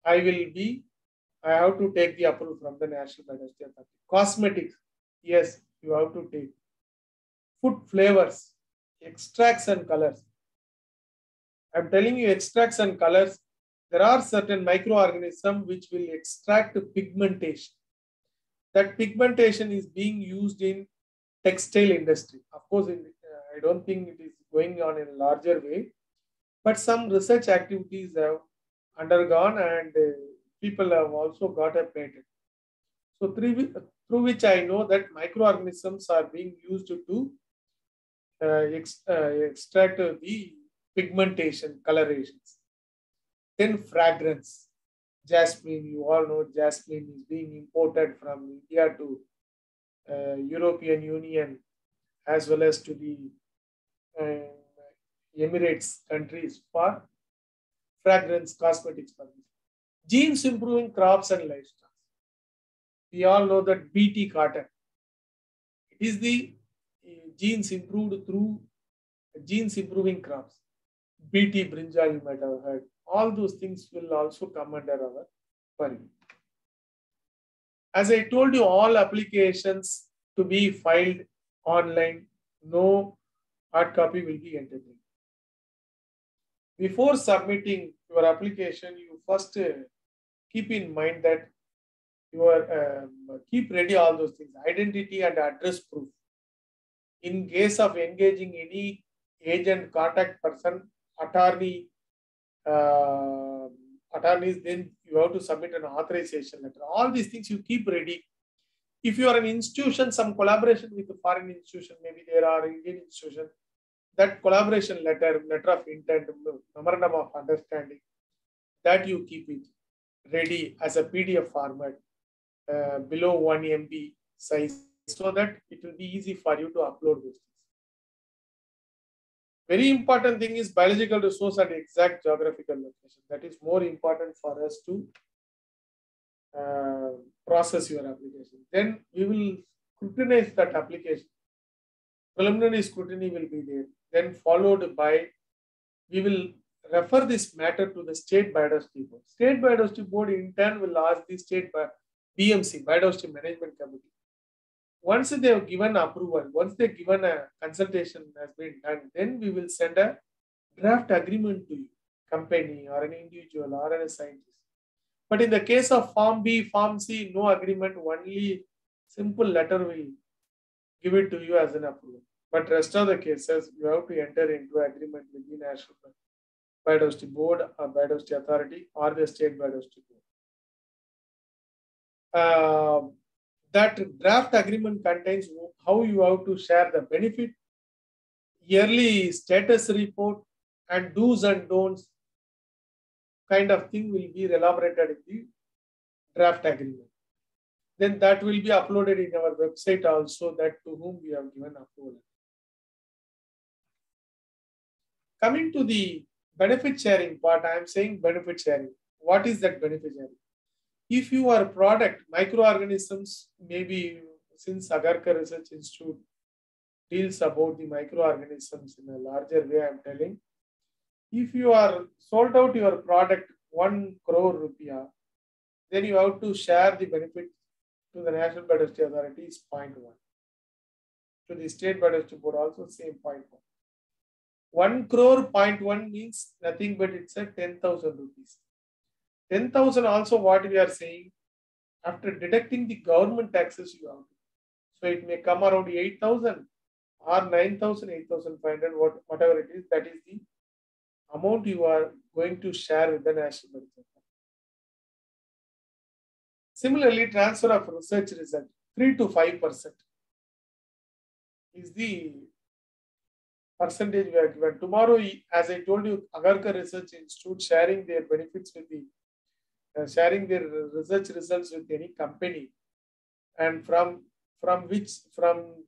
I have to take the approval from the National Biodiversity Authority. Cosmetics, yes, you have to take. Food flavors, extracts and colors. I'm telling you, extracts and colors, there are certain microorganisms which will extract pigmentation. That pigmentation is being used in textile industry. Of course, I don't think it is going on in a larger way, but some research activities have undergone and people have also got a patent. So through which I know that microorganisms are being used to extract the pigmentation, colorations. Then fragrance. Jasmine, you all know jasmine is being imported from India to European Union as well as to the Emirates countries for fragrance, cosmetics. Genes improving crops and livestock. We all know that BT cotton. It is the genes improved through genes improving crops, BT brinjal you might have heard. All those things will also come under our purview. As I told you, all applications to be filed online, no hard copy will be entertained. Before submitting your application, you first keep in mind that keep ready all those things, identity and address proof. In case of engaging any agent, contact person, attorneys, then you have to submit an authorization letter. All these things you keep ready. If you are an institution, some collaboration with a foreign institution, maybe there are Indian institution, that collaboration letter, letter of intent, memorandum of understanding, that you keep it ready as a PDF format below 1 MB size, so that it will be easy for you to upload those things. Very important thing is biological resource and exact geographical location. That is more important for us to process your application. Then we will scrutinize that application. Preliminary scrutiny will be there. Then followed by, we will refer this matter to the State Biodiversity Board. State Biodiversity Board in turn will ask the State BMC, Biodiversity Management Committee. Once they have given approval, once they have given a consultation has been done, then we will send a draft agreement to you, company or an individual or a scientist. But in the case of Form B, Form C, no agreement, only simple letter will give it to you as an approval. But rest of the cases, you have to enter into agreement with the National Biodiversity Board or Biodiversity Authority or the State Biodiversity Board. That draft agreement contains how you have to share the benefit, yearly status report, and do's and don'ts kind of thing will be elaborated in the draft agreement. Then that will be uploaded in our website also, that to whom we have given approval. Coming to the benefit sharing part, I am saying benefit sharing. What is that benefit sharing? If your product, microorganisms, maybe since Agarkar Research Institute deals about the microorganisms in a larger way, I am telling, if you are sold out your product 1 crore rupiah, then you have to share the benefit to the National Biodiversity Authority is 0.1. To the State Biodiversity Board also same 0.1. 1 crore 0.1 means nothing but it's a 10,000 rupees. 10,000 also what we are saying, after deducting the government taxes you have to. So it may come around 8,000 or 9,000, 8,500, whatever it is, that is the amount you are going to share with the National Biodiversity Authority. Similarly, transfer of research result, 3 to 5% is the percentage we are given. Tomorrow, as I told you, Agarkar Research Institute sharing their benefits with the sharing their research results with any company, and from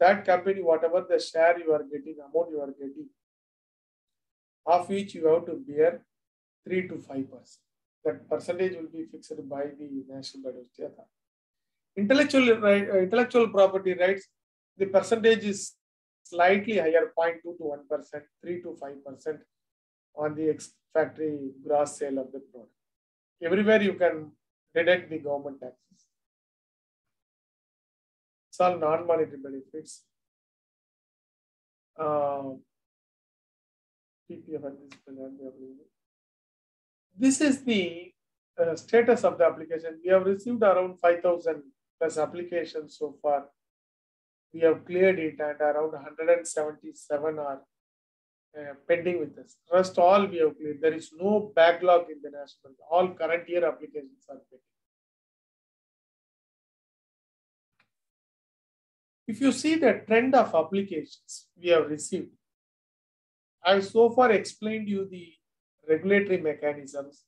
that company, whatever the share you are getting, amount you are getting, of which you have to bear 3 to 5%. That percentage will be fixed by the National Biodiversity Authority. Intellectual property rights, the percentage is slightly higher, 0.2 to 1%, 3 to 5% on the factory gross sale of the product. Everywhere you can deduct the government taxes. It's all non-monetary benefits. This is the status of the application. We have received around 5,000 plus applications so far. We have cleared it, and around 177 are pending with us. Rest all we have cleared. There is no backlog in the national. All current year applications are pending. If you see the trend of applications we have received, I have so far explained you the regulatory mechanisms,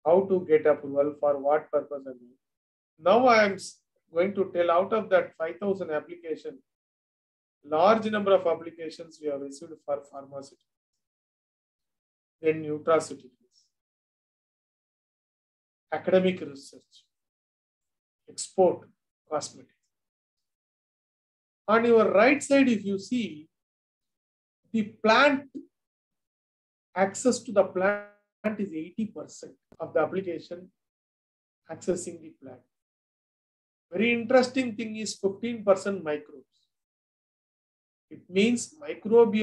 how to get approval, for what purpose. Now I am going to tell, out of that 5,000 applications, large number of applications we have received for pharmaceuticals, then nutraceuticals, academic research, export, cosmetics. On your right side, if you see, the plant, access to the plant is 80% of the application accessing the plant. Very interesting thing is 15% microbes. It means microbes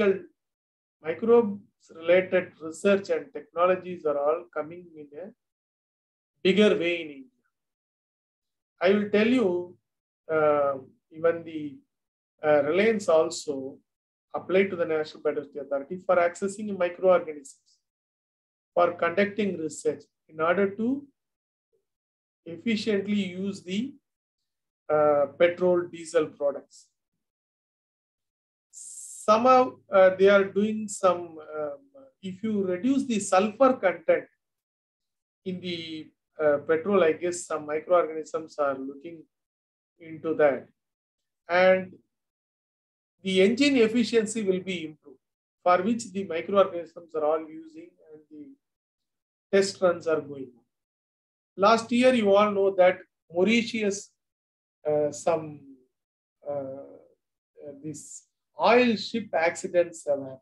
related research and technologies are all coming in a bigger way in India. I will tell you, even the Reliance also applied to the National Biodiversity Authority for accessing microorganisms, for conducting research in order to efficiently use the petrol, diesel products. Somehow they are doing some, if you reduce the sulfur content in the petrol, I guess some microorganisms are looking into that. And the engine efficiency will be improved, for which the microorganisms are all using and the test runs are going on. Last year, you all know that Mauritius, these oil ship accidents have happened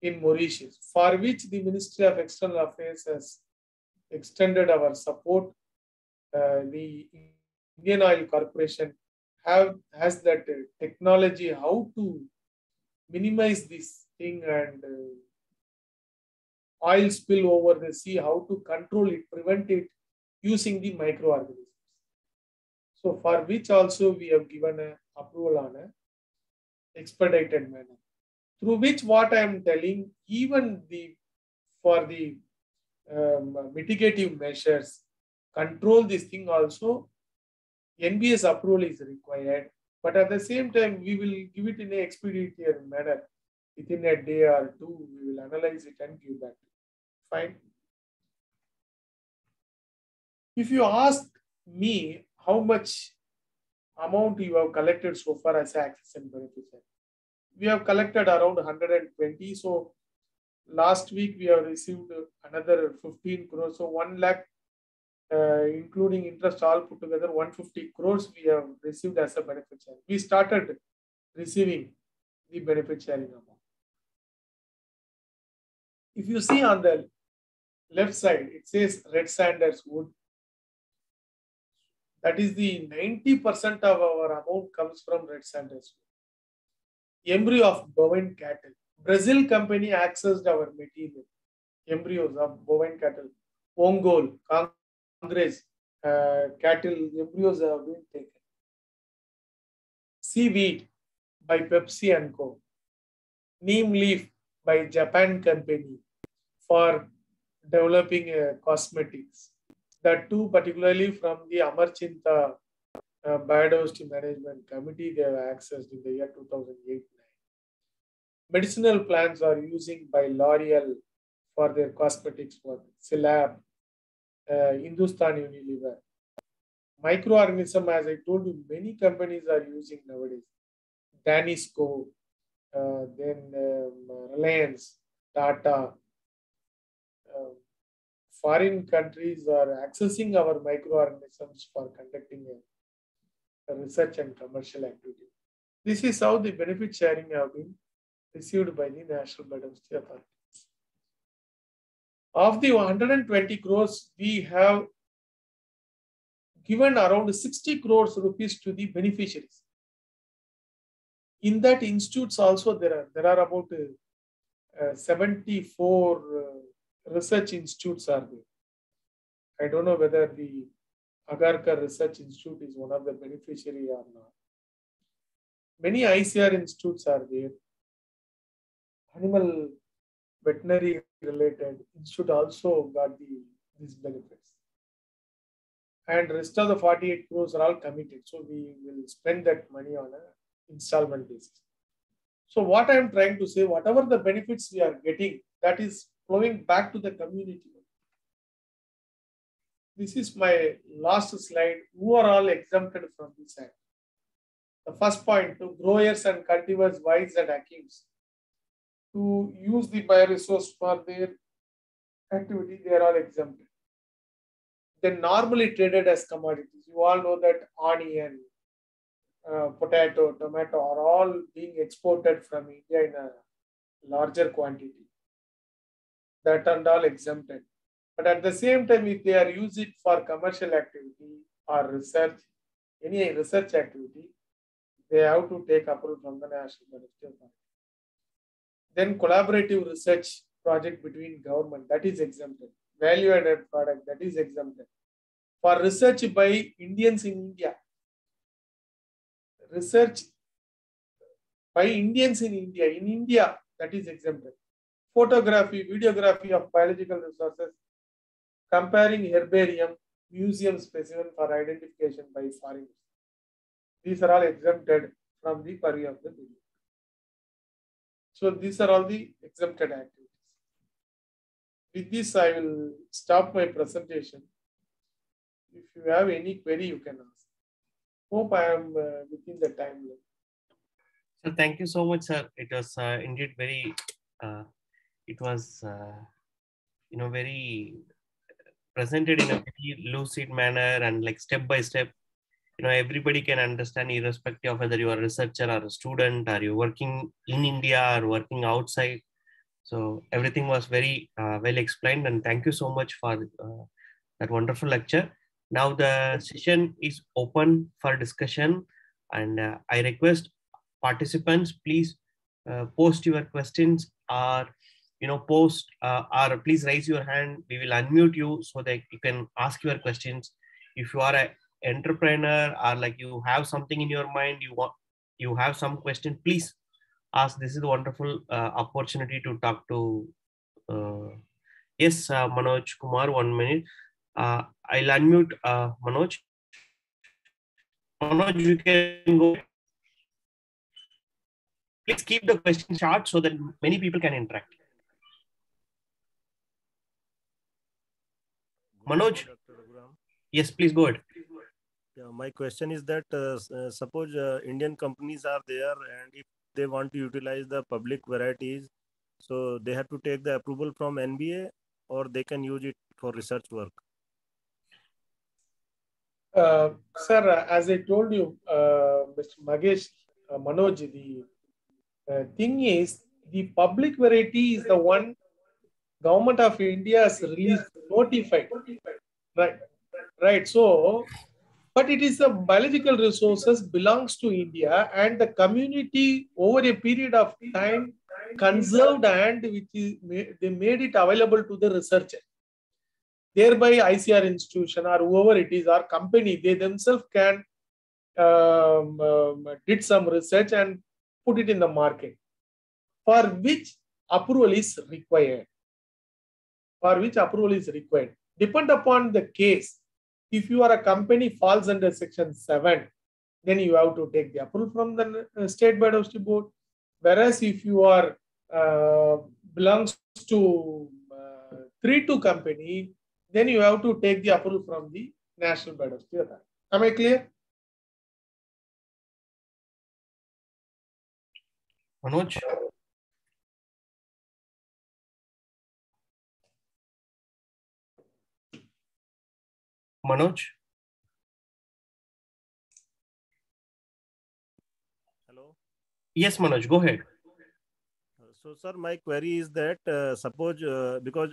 in Mauritius, for which the Ministry of External Affairs has extended our support. The Indian Oil Corporation has that technology how to minimize this thing and oil spill over the sea, how to control it, prevent it using the microorganisms. So for which also we have given an approval on an expedited manner. Through which what I am telling, even for the mitigative measures, control this thing also, NBS approval is required. But at the same time, we will give it in an expeditious manner. Within a day or two, we will analyze it and give back. Fine. If you ask me how much amount you have collected so far as access and beneficiary, we have collected around 120. So last week we have received another 15 crores. So 1 lakh, including interest all put together, 150 crores we have received as a benefit sharing. We started receiving the benefit sharing amount. If you see on the left side, it says Red Sanders Wood. That is the 90% of our amount comes from Red Sanders Wood. Embryo of bovine cattle. Brazil company accessed our material. Embryos of bovine cattle. Ongole, Congress, cattle embryos have been taken. Seaweed by Pepsi and Co. Neem leaf by Japan company for developing cosmetics. That too, particularly from the Amarchinta Biodiversity Management Committee, they have accessed in the year 2008-9. Medicinal plants are using by L'Oreal for their cosmetics work. Celeb, Hindustan Unilever. Microorganism, as I told you, many companies are using nowadays. Danisco, then Reliance, Tata. Foreign countries are accessing our microorganisms for conducting a research and commercial activity. This is how the benefit sharing have been received by the National Biodiversity Authority. Of the 120 crores, we have given around 60 crores rupees to the beneficiaries. In that institutes also there are about 74 research institutes are there. I don't know whether the Agarkar Research Institute is one of the beneficiary or not. Many ICR institutes are there. Animal veterinary related institute also got these benefits. And rest of the 48 crores are all committed. So we will spend that money on an installment basis. So what I am trying to say, whatever the benefits we are getting, that is flowing back to the community. This is my last slide. Who are all exempted from this act? The first point, to growers and cultivars, wives and hakims, to use the bioresource for their activity, they are all exempted. Then normally traded as commodities. You all know that onion, potato, tomato are all being exported from India in a larger quantity. That and all exempted. But at the same time, if they are used it for commercial activity or research, any research activity, they have to take approval from the National Ministry of Finance. Then collaborative research project between government, that is exempted. Value-added product, that is exempted. For research by Indians in India, research by Indians in India, that is exempted. Photography, videography of biological resources, comparing herbarium, museum specimen for identification by foreigners. These are all exempted from the purview of the bill. So these are all the exempted activities. With this, I will stop my presentation. If you have any query, you can ask. Hope I am within the time limit. So thank you so much, sir. It was indeed very, very presented in a very lucid manner and like step by step. Everybody can understand irrespective of whether you are a researcher or a student, or you're working in India or working outside. So everything was very well explained, and thank you so much for that wonderful lecture. Now the session is open for discussion, and I request participants, please post your questions, or post or please raise your hand. We will unmute you so that you can ask your questions. If you are an entrepreneur or like you have something in your mind, you have some question, please ask. This is a wonderful opportunity to talk to. Yes, Manoj Kumar, 1 minute. I'll unmute Manoj. Manoj, you can go. Please keep the question short so that many people can interact. Manoj? Yes, please go ahead. Yeah, my question is that suppose Indian companies are there, and if they want to utilize the public varieties, so they have to take the approval from NBA, or they can use it for research work? Sir, as I told you, Mr. Magesh, Manoj, the thing is, the public variety is the one Government of India has released, notified. Right. So, but it is the biological resources belongs to India, and the community over a period of time conserved, and which is they made it available to the researcher. Thereby, ICR institution or whoever it is, or company, they themselves can did some research and put it in the market, for which approval is required. Depend upon the case. If you are a company falls under Section 7, then you have to take the approval from the State Biodiversity Board. Whereas if you are belongs to 3-2 company, then you have to take the approval from the National Biodiversity Authority. Am I clear? Manoj? Manoj? Hello? Yes, Manoj, go ahead. So, sir, my query is that suppose because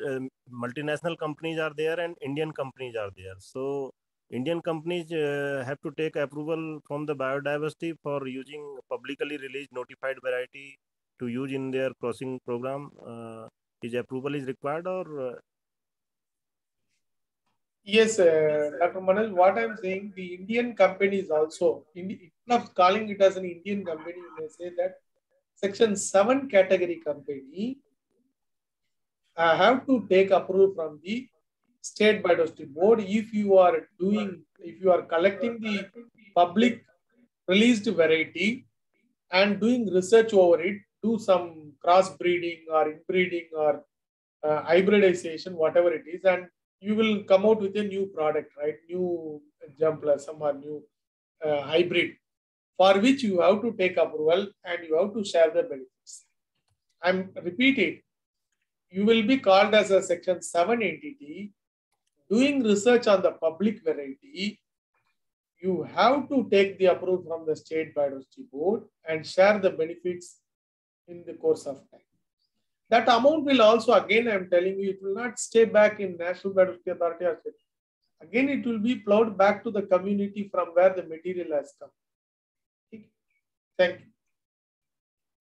multinational companies are there and Indian companies are there. So, Indian companies have to take approval from the biodiversity for using publicly released notified variety to use in their crossing program. Is approval is required, or? Yes, Dr. Manoj, what I'm saying, the Indian companies also, instead of calling it as an Indian company, you may say that Section 7 category company have to take approval from the State Biodiversity Board if you are collecting the public released variety and doing research over it, do some crossbreeding or inbreeding or hybridization, whatever it is, and you will come out with a new product, right? New germplasm or new hybrid, for which you have to take approval and you have to share the benefits. I'm repeating, you will be called as a Section 7 entity doing research on the public variety. you have to take the approval from the State Biodiversity Board and share the benefits in the course of time. That amount will also, again, I'm telling you, it will not stay back in National Biodiversity Authority or state. Again, it will be plowed back to the community from where the material has come. Okay. Thank you.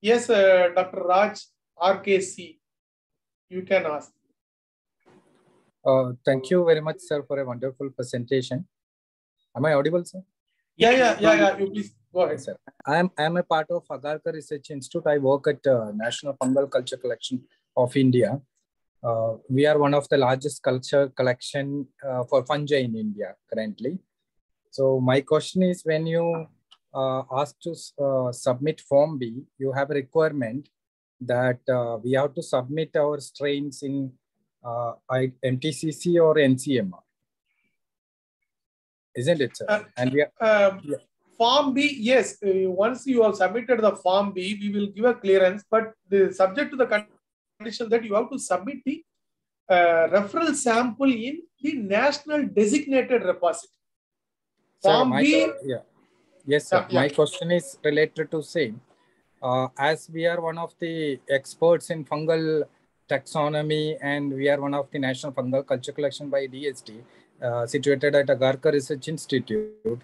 Yes, Dr. Raj, RKC, you can ask. Thank you very much, sir, for a wonderful presentation. Am I audible, sir? Yeah. You please go ahead, sir. I am a part of Agarkar Research Institute. I work at National Fungal Culture Collection of India. We are one of the largest culture collection for fungi in India currently. So my question is, when you ask to submit Form B, you have a requirement that we have to submit our strains in MTCC or NCMR. Isn't it, sir? And we are, Form B, yes. Once you have submitted the Form B, we will give a clearance, but subject to the condition that you have to submit the referral sample in the national designated repository. Form B. Yes, sir. My question is related to same. As we are one of the experts in fungal taxonomy and we are one of the National Fungal Culture Collection by DST, situated at Agarkar Research Institute,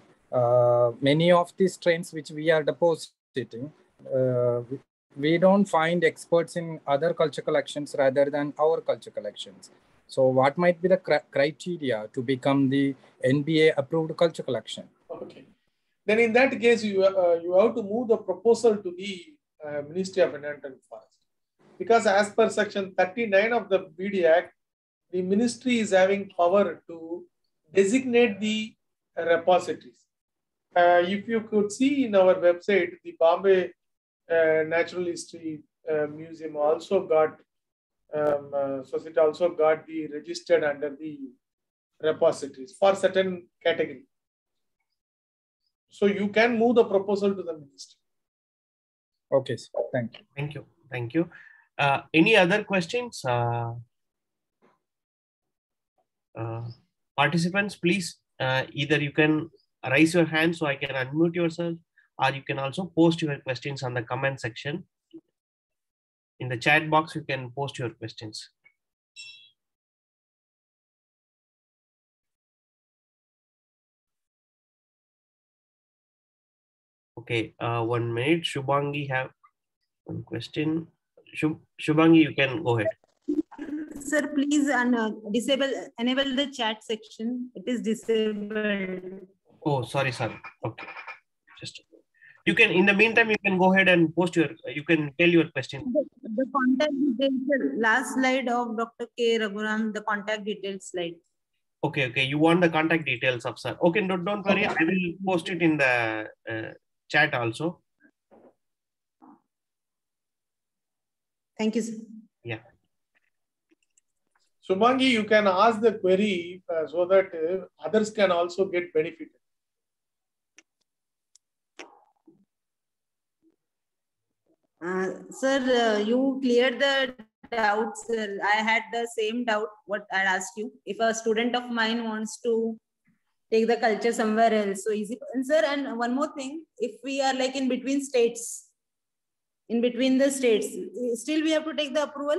many of the strains which we are depositing, we don't find experts in other culture collections rather than our culture collections. So what might be the criteria to become the NBA approved culture collection? Okay. Then in that case, you have to move the proposal to the Ministry of Environment and Forest. Because as per section 39 of the BD Act, the ministry is having power to designate the repositories. If you could see in our website, the Bombay Natural History Museum also got, Society also got the registered under the repositories for certain category. So you can move the proposal to the ministry. Okay, sir. Thank you. Thank you. Thank you. Any other questions? Participants, please, either you can raise your hand so I can unmute yourself, or you can also post your questions on the comment section. In the chat box, you can post your questions. Okay, 1 minute. Shubhangi have one question. Shubhangi, you can go ahead. Sir, please enable the chat section. It is disabled. Oh, sorry, sir. Okay. Just you can, in the meantime, you can go ahead and post your, you can tell your question. The contact details, the last slide of Dr. K. Raghuram, the contact details slide. Okay. You want the contact details of sir. Okay, don't worry. I will post it in the chat also. Thank you, sir. Yeah. Shubhangi, you can ask the query so that others can also get benefited. Sir, you cleared the doubts. I had the same doubt what I asked you. If a student of mine wants to take the culture somewhere else, so easy. And sir, and one more thing, if we are like in between states, still we have to take the approval?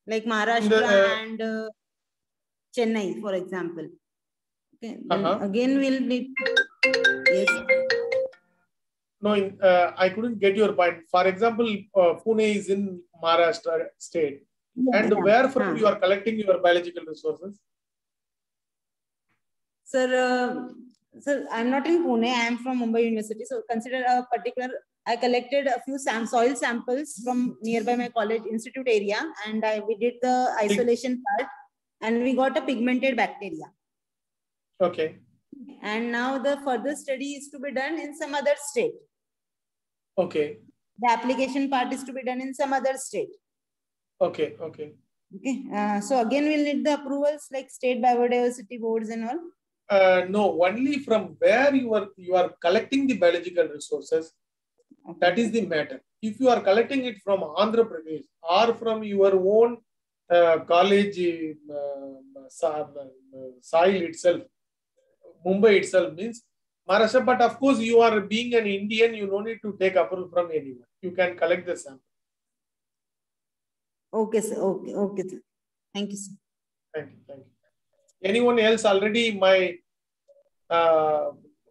Like Maharashtra and Chennai, for example. Okay. Again, we'll need. Yes. No, I couldn't get your point. For example, Pune is in Maharashtra state. And where from you are collecting your biological resources? Sir, I'm not in Pune. I am from Mumbai University. So consider a particular, I collected a few soil samples from nearby my college institute area. And we did the isolation part. And we got a pigmented bacteria. Okay. And now the further study is to be done in some other state. Okay. The application part is to be done in some other state. Okay. So again, we'll need the approvals like state biodiversity boards and all. No, only from where you are collecting the biological resources. Okay. That is the matter. If you are collecting it from Andhra Pradesh or from your own college soil itself, Mumbai itself, means Maharashtra, but of course, you are being an Indian, you don't need to take approval from anyone. You can collect the sample. Okay, sir. Okay, okay, sir. Thank you, sir. Thank you. Thank you. Anyone else? Already my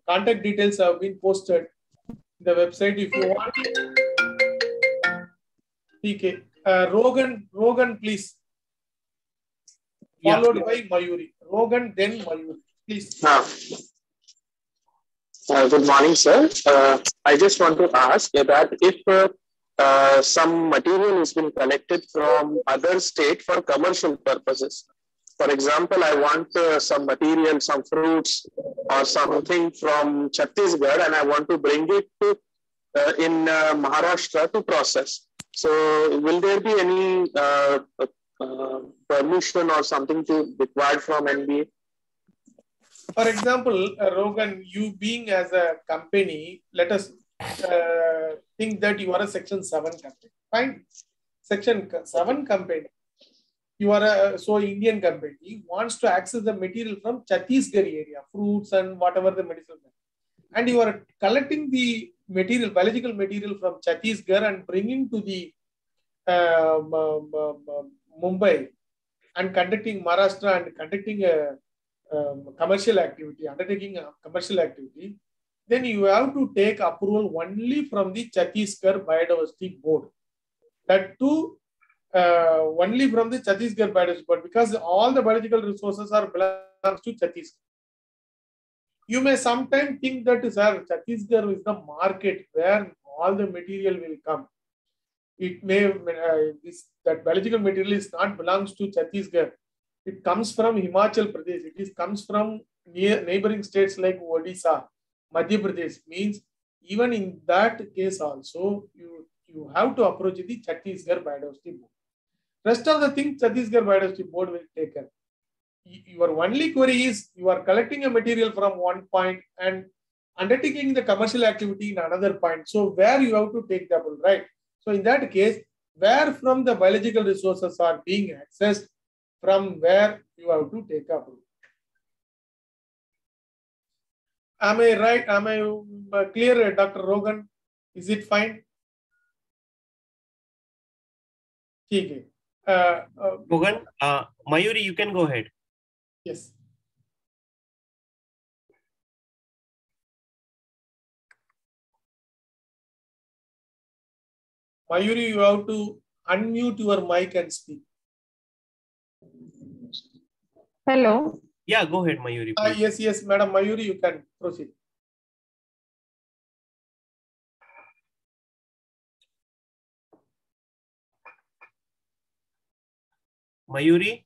contact details have been posted in the website if you want. PK. Rogan, please. Followed by Mayuri. Rogan, then Mayuri. Please. Good morning, sir. I just want to ask that if some material has been collected from other state for commercial purposes. For example, I want some material, some fruits or something from Chhattisgarh, and I want to bring it to, in Maharashtra to process. So will there be any permission or something to required from NBA? For example, Rogan, you being as a company, let us think that you are a Section 7 company. Fine. Section 7 company. You are a Indian company wants to access the material from Chhattisgarh area, fruits and whatever the medicinal. And you are collecting the material, biological material from Chhattisgarh and bringing to the Mumbai and conducting Maharashtra and conducting a commercial activity, undertaking a commercial activity, then you have to take approval only from the Chhattisgarh Biodiversity Board. That too, only from the Chhattisgarh Biodiversity Board, because all the biological resources are belongs to Chhattisgarh. You may sometimes think that, sir, Chhattisgarh is the market where all the material will come. It may, that biological material is not belongs to Chhattisgarh. It comes from Himachal Pradesh. It comes from neighboring states like Odisha, Madhya Pradesh. Means even in that case also, you have to approach the Chhattisgarh Biodiversity Board. Rest of the things Chhattisgarh Biodiversity Board will take care. Your only query is you are collecting a material from one point and undertaking the commercial activity in another point. So where you have to take the approval, right? So in that case, where from the biological resources are being accessed, from where you have to take approval. Am I right? Am I clear, Dr. Rogan? Is it fine? Okay. Rogan, Mayuri, you can go ahead. Yes. Mayuri, you have to unmute your mic and speak. Hello. Yeah, go ahead, Mayuri. Yes, Madam Mayuri, you can proceed. Mayuri?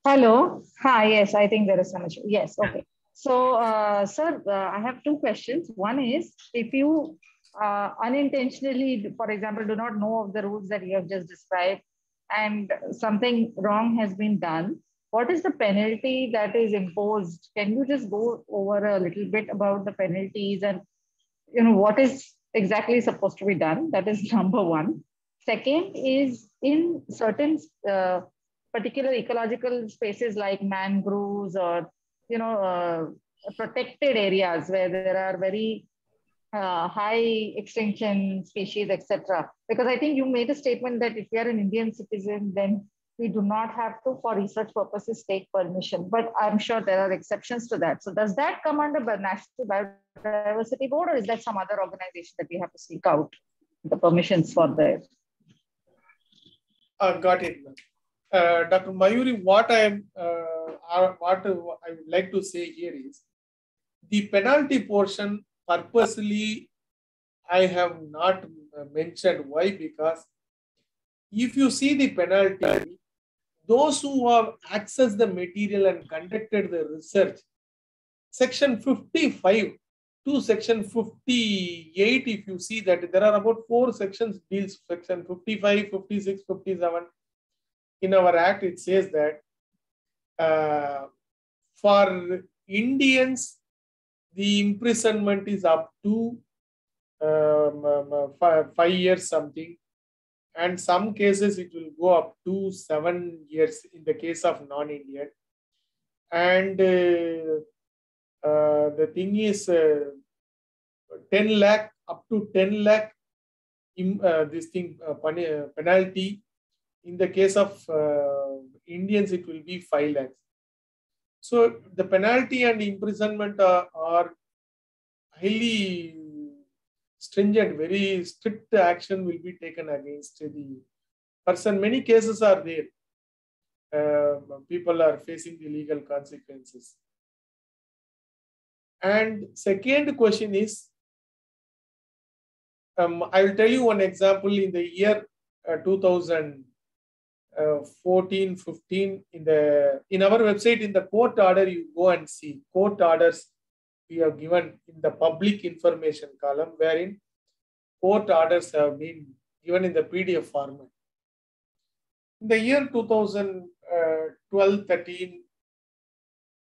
Hello. Hi, yes, I think there is some issue. Yes, okay. So, sir, I have two questions. One is, if you unintentionally, for example, do not know of the rules that you have just described and something wrong has been done, what is the penalty that is imposed? Can you just go over a little bit about the penalties and, what is exactly supposed to be done? That is number one. Second is, in certain particular ecological spaces like mangroves or, protected areas where there are very high extinction species, etc. Because I think you made a statement that if you are an Indian citizen, then we do not have to, for research purposes, take permission. But I'm sure there are exceptions to that. So does that come under the National Biodiversity Board, or is that some other organization that we have to seek out the permissions for there? Got it. Dr. Mayuri, what I would like to say here is the penalty portion purposely I have not mentioned. Why? Because if you see the penalty, those who have accessed the material and conducted the research, Section 55 to Section 58, if you see that there are about 4 sections deals, Section 55, 56, 57. In our act, it says that for Indians, the imprisonment is up to 5 years something. And some cases it will go up to 7 years in the case of non-Indian. And the thing is, 10 lakh up to 10 lakh penalty. In the case of Indians, it will be 5 lakhs. So the penalty and imprisonment are highly stringent, very strict action will be taken against the person. Many cases are there. People are facing the legal consequences. And second question is, I will tell you one example. In the year 2014-15, in our website, in the court order, you go and see court orders we have given in the public information column, wherein court orders have been given in the PDF format. In the year 2012-13,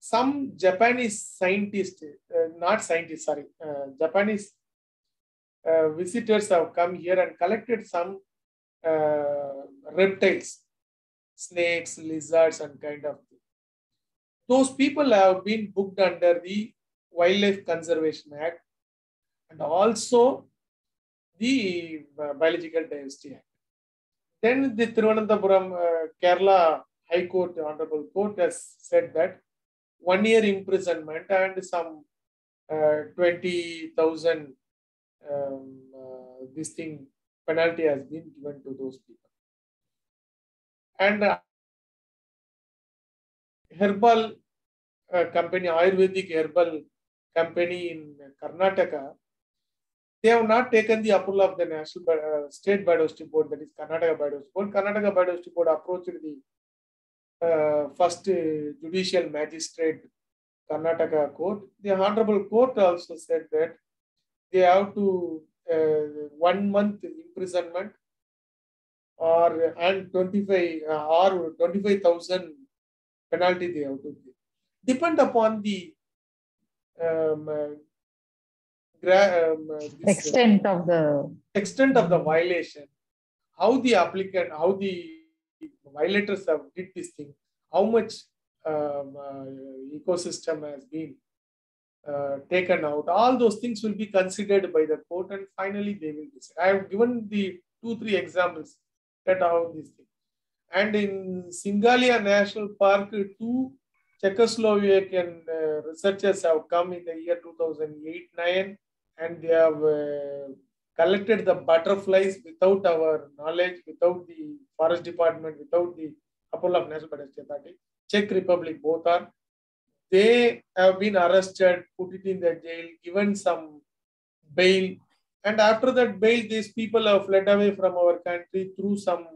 some Japanese scientists, Japanese visitors have come here and collected some reptiles, snakes, lizards, and kind of thing. Those people have been booked under the Wildlife Conservation Act and also the Biological Diversity Act. Then the Thiruvananthapuram Kerala High Court, Honorable Court, has said that 1 year imprisonment and some 20,000 this thing penalty has been given to those people. And herbal company, Ayurvedic herbal company in Karnataka, they have not taken the approval of the National State Biodiversity Board, that is Karnataka Biodiversity Board. Karnataka Biodiversity Board approached the first judicial magistrate, Karnataka court. The Honorable Court also said that they have to 1 month imprisonment and 25,000 penalty they have to pay. Depend upon the extent of the violation, how the applicant, how the violators have did this thing, how much ecosystem has been taken out. All those things will be considered by the court, and finally they will decide. I have given the 2-3 examples that how this thing. And in Singalia National Park, 2 Czechoslovakian researchers have come in the year 2008-9, and they have collected the butterflies without our knowledge, without the forest department, without the approval of National Biodiversity Authority. Czech Republic, both are. They have been arrested, put it in the jail, given some bail. And after that bail, these people have fled away from our country through some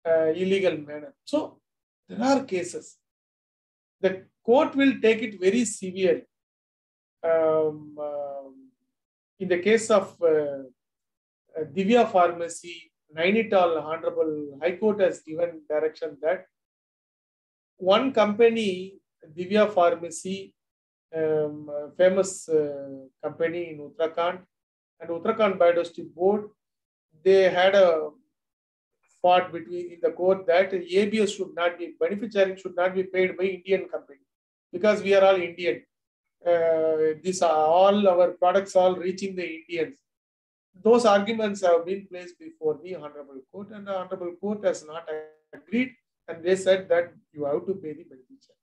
illegal manner. So there are cases. The court will take it very severe. In the case of Divya Pharmacy, Nainital, Honorable High Court has given direction that one company, Divya Pharmacy, famous company in Uttarakhand, and Uttarakhand Biodiversity Board, they had a fought between in the court that ABS should not be, benefit sharing should not be paid by Indian company because we are all Indian. These are all our products all reaching the Indians. Those arguments have been placed before the Honorable Court, and the Honorable Court has not agreed, and they said that you have to pay the benefit share.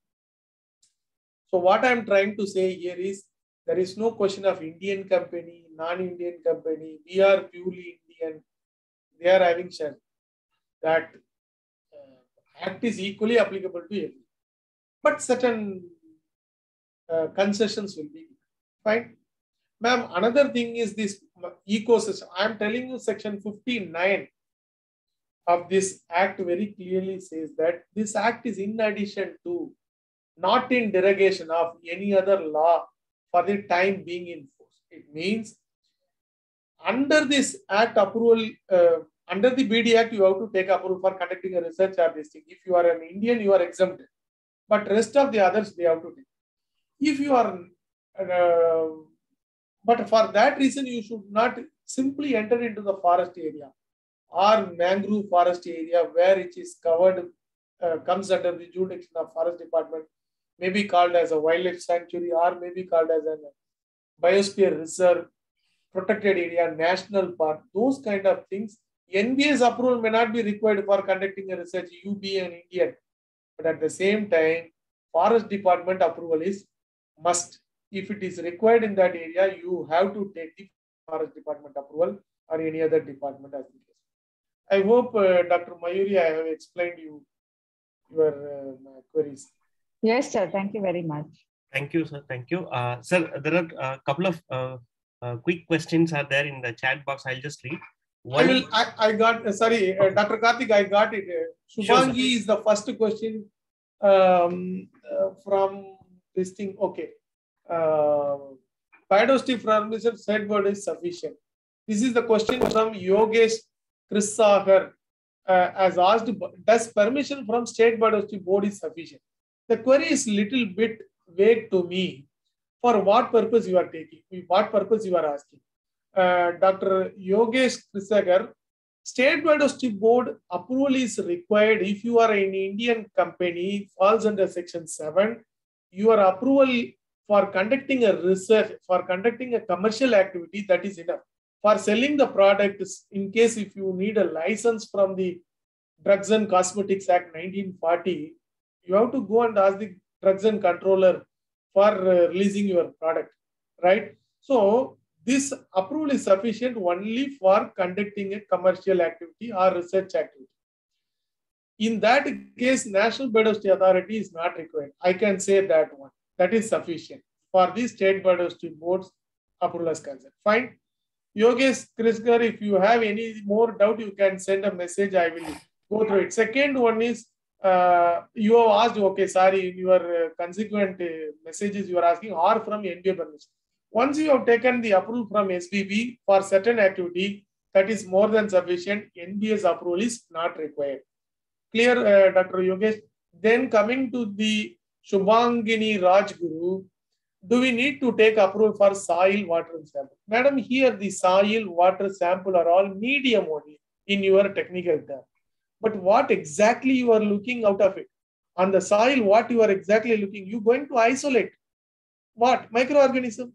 So what I am trying to say here is there is no question of Indian company, non-Indian company. We are purely Indian. They are having share. That act is equally applicable to everyone. But certain concessions will be fine. Ma'am, another thing is this ecosystem. I am telling you section 59 of this act very clearly says that this act is in addition to, not in derogation of any other law for the time being in force. It means under this act approval, under the BD Act, you have to take approval for conducting a research or this thing. If you are an Indian, you are exempted. But rest of the others, they have to take. If you are, but for that reason, you should not simply enter into the forest area or mangrove forest area where it is covered, comes under the jurisdiction of forest department, may be called as a wildlife sanctuary or may be called as a biosphere reserve, protected area, national park, those kind of things. NBA's approval may not be required for conducting a research, you be an Indian. But at the same time, Forest Department approval is must. If it is required in that area, you have to take the Forest Department approval or any other department as the case. I hope, Dr. Mayuri, I have explained you your queries. Yes, sir. Thank you very much. Thank you, sir. Thank you. Sir, there are a couple of quick questions are there in the chat box. I'll just read. I got, sorry, Dr. Karthik, I got it. Shubhangi sure, is the first question from this thing. Okay. Biodiversity formation said word is sufficient. This is the question from Yogesh Krisagar as asked, does permission from State Biodiversity Board is sufficient? The query is little bit vague to me. For what purpose you are taking? What purpose you are asking? Dr. Yogesh Krisagar, State Biodiversity Board approval is required if you are an Indian company, falls under Section 7. Your approval for conducting a research, for conducting a commercial activity, that is enough. For selling the product, in case if you need a license from the Drugs and Cosmetics Act 1940, you have to go and ask the drugs and controller for releasing your product, right? So this approval is sufficient only for conducting a commercial activity or research activity. In that case, National Biodiversity Authority is not required. I can say that one. That is sufficient for the State Biodiversity Board's approval as concerned. Fine. Yogesh Krisagar, if you have any more doubt, you can send a message. I will go through it. Second one is, you have asked, okay, sorry, your consequent messages you are asking are from NBA permission. Once you have taken the approval from SBB for certain activity, that is more than sufficient. NBA's approval is not required. Clear, Dr. Yogesh? Then coming to the Shubhangini Rajguru, do we need to take approval for soil, water and sample? Madam, here the soil, water sample are all medium only in your technical term. But what exactly you are looking out of it? On the soil, what you are exactly looking, you going to isolate what? Microorganism.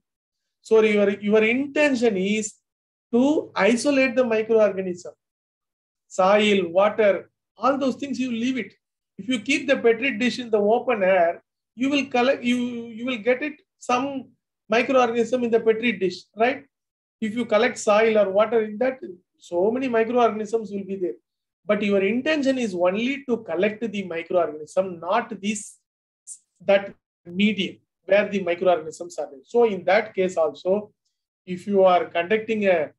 So your intention is to isolate the microorganism. Soil, water, all those things you leave it. If you keep the Petri dish in the open air, you will collect, you will get it some microorganism in the Petri dish, right? If you collect soil or water in that, so many microorganisms will be there. But your intention is only to collect the microorganism, not that medium where the microorganisms are there. So in that case also, if you are conducting if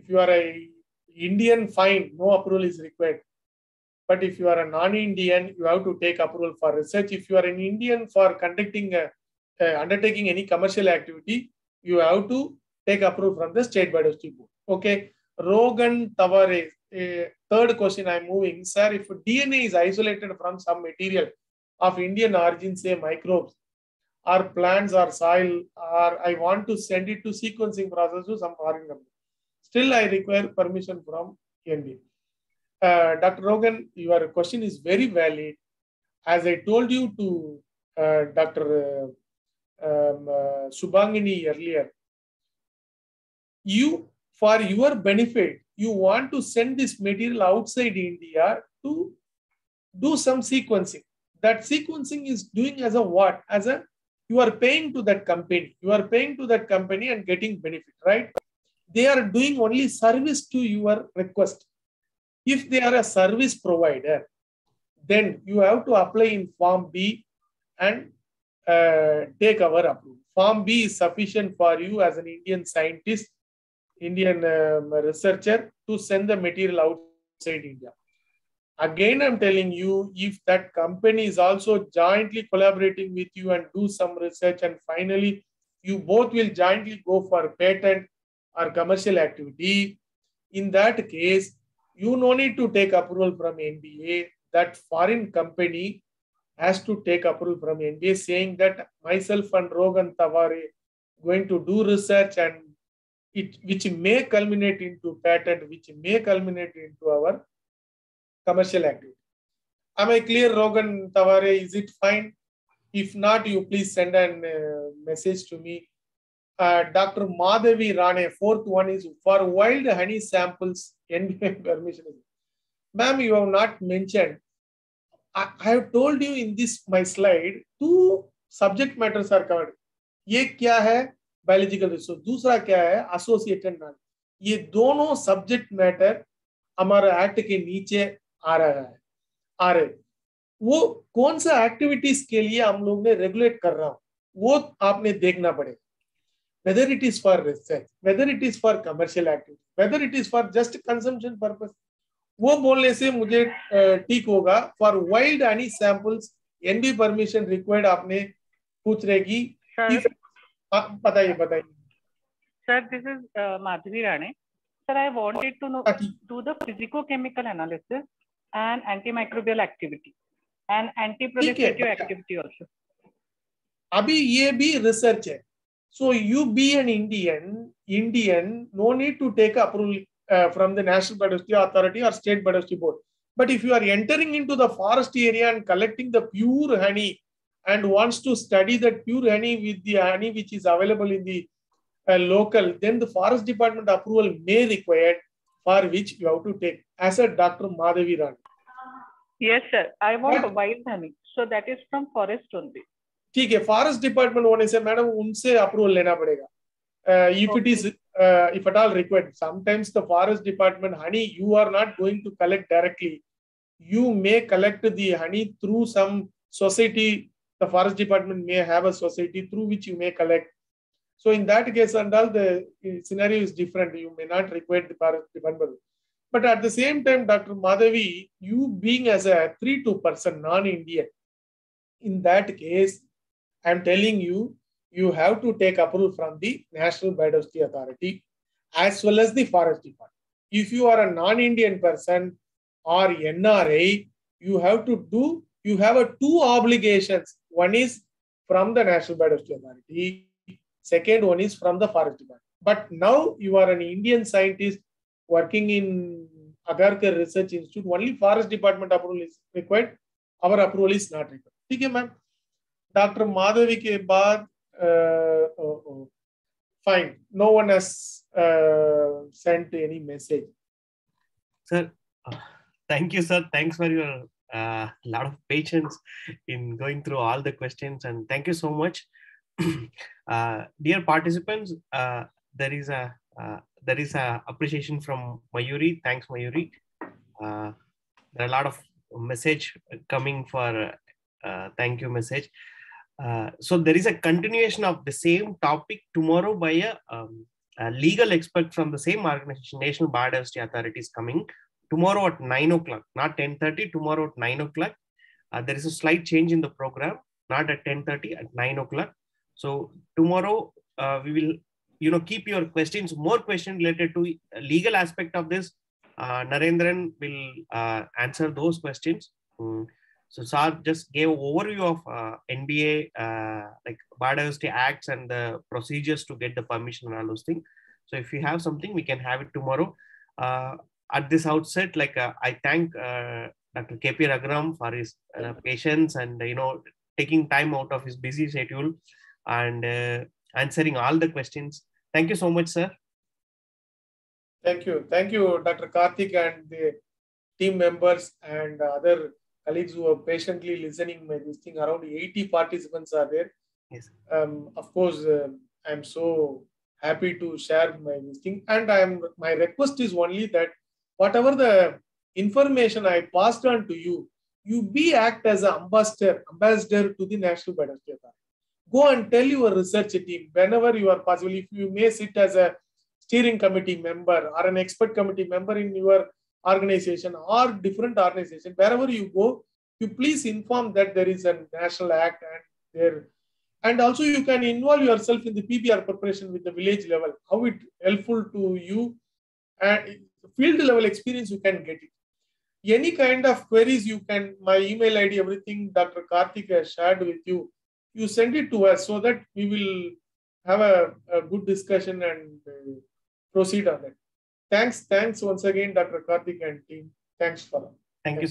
you are a Indian, fine, no approval is required. But if you are a non-Indian, you have to take approval for research. If you are an Indian for conducting, undertaking any commercial activity, you have to take approval from the State Biodiversity Board. Okay. Rogan Tavares, third question I'm moving. Sir, if DNA is isolated from some material of Indian origin, say microbes, or plants or soil, or I want to send it to sequencing process to some foreign company, still I require permission from NBA. Dr. Rogan, your question is very valid. As I told you to Dr. Shubhangini earlier, for your benefit, you want to send this material outside India to do some sequencing. That sequencing is doing as a what? As a, you are paying to that company. You are paying to that company and getting benefit, right? They are doing only service to your request. If they are a service provider, then you have to apply in Form B and take our approval. Form B is sufficient for you as an Indian scientist, Indian researcher to send the material outside India. Again, I'm telling you, if that company is also jointly collaborating with you and do some research, and finally you both will jointly go for patent or commercial activity, in that case, you no need to take approval from NBA. That foreign company has to take approval from NBA, saying that myself and Rogan Tavare going to do research, and which may culminate into patent, which may culminate into our commercial activity. Am I clear, Rogan Tavare? Is it fine? If not, you please send a message to me. Dr. Madhavi Rane, fourth one is for wild honey samples, NBA permission. Ma'am, you have not mentioned. I have told you in this my slide, two subject matters are covered. ये क्या है biological resource, दूसरा क्या है associated knowledge. ये दोनों subject matter हमारा act के नीचे आ रहे वो कौन सा एक्टिविटीज के लिए हम लोग ने रेगुलेट कर रहा हूं वो आपने देखना पड़ेगा. whether it is for research, whether it is for commercial activity, whether it is for just consumption purpose, वो बोलने से मुझे ठीक होगा. For wild honey samples NB permission required आपने पूछ रहेगी. बताइए. Sir, this is Madhavi Rane. Sir, I wanted to know, do the physicochemical analysis and antimicrobial activity and anti-proliferative activity also. अभी ये भी रिसर्च है. So you be an Indian, no need to take approval from the National Biodiversity Authority or State Biodiversity Board. But if you are entering into the forest area and collecting the pure honey and wants to study that pure honey with the honey which is available in the local, then the forest department approval may required, for which you have to take. As a Dr. Madhavi Rane. Yes, sir. I want wild honey. So that is from forest only. ठीक है. Forest department होने से madam उनसे approval लेना पड़ेगा. If it is if at all required, sometimes the forest department honey you are not going to collect directly. You may collect the honey through some society. The forest department may have a society through which you may collect. So in that case and all, the scenario is different. You may not require the forest department. But at the same time, Dr. Madhavi, you being as a 3-2 person, non-Indian, in that case, I'm telling you, you have to take approval from the National Biodiversity Authority as well as the Forest Department. If you are a non-Indian person or NRA, you have two obligations. One is from the National Biodiversity Authority. Second one is from the Forest Department. But now you are an Indian scientist working in Agarkar Research Institute. Only Forest Department approval is required. Our approval is not required. ठीक है ma'am. Doctor Madhavi के बाद fine. No one has sent any message. Sir, thank you, sir. Thanks for your lot of patience in going through all the questions, and thank you so much. Dear participants, there is a appreciation from Mayuri. Thanks, Mayuri. There are a lot of message coming for thank you message. So there is a continuation of the same topic tomorrow by a legal expert from the same organization, National Biodiversity Authority, is coming tomorrow at 9 o'clock, not 10:30, tomorrow at 9 o'clock. There is a slight change in the program, not at 10:30, at 9 o'clock. So tomorrow we will, keep your questions, more questions related to legal aspect of this. Narendran will answer those questions. So Sir just gave overview of NBA, like Biodiversity Acts and the procedures to get the permission and all those things. So if you have something, we can have it tomorrow. At this outset, like I thank Dr. KP Raghuram for his patience and taking time out of his busy schedule and answering all the questions. Thank you so much, sir. Thank you, Dr. Karthik and the team members and other colleagues who are patiently listening. This thing, around 80 participants are there. Yes. Of course, I'm so happy to share my thing, and my request is only that whatever the information I passed on to you, you act as an ambassador to the National Biodiversity Authority. Go and tell your research team whenever you are possible. If you may sit as a steering committee member or an expert committee member in your organization or different organization, wherever you go, you please inform that there is a national act and also you can involve yourself in the PBR preparation with the village level, how it helpful to you, and field level experience you can get it. Any kind of queries you can, my email ID, everything Dr. Karthik has shared with you, you send it to us so that we will have a good discussion and proceed on that. Thanks once again, Dr. Karthik and team. Thanks for that. Thank you.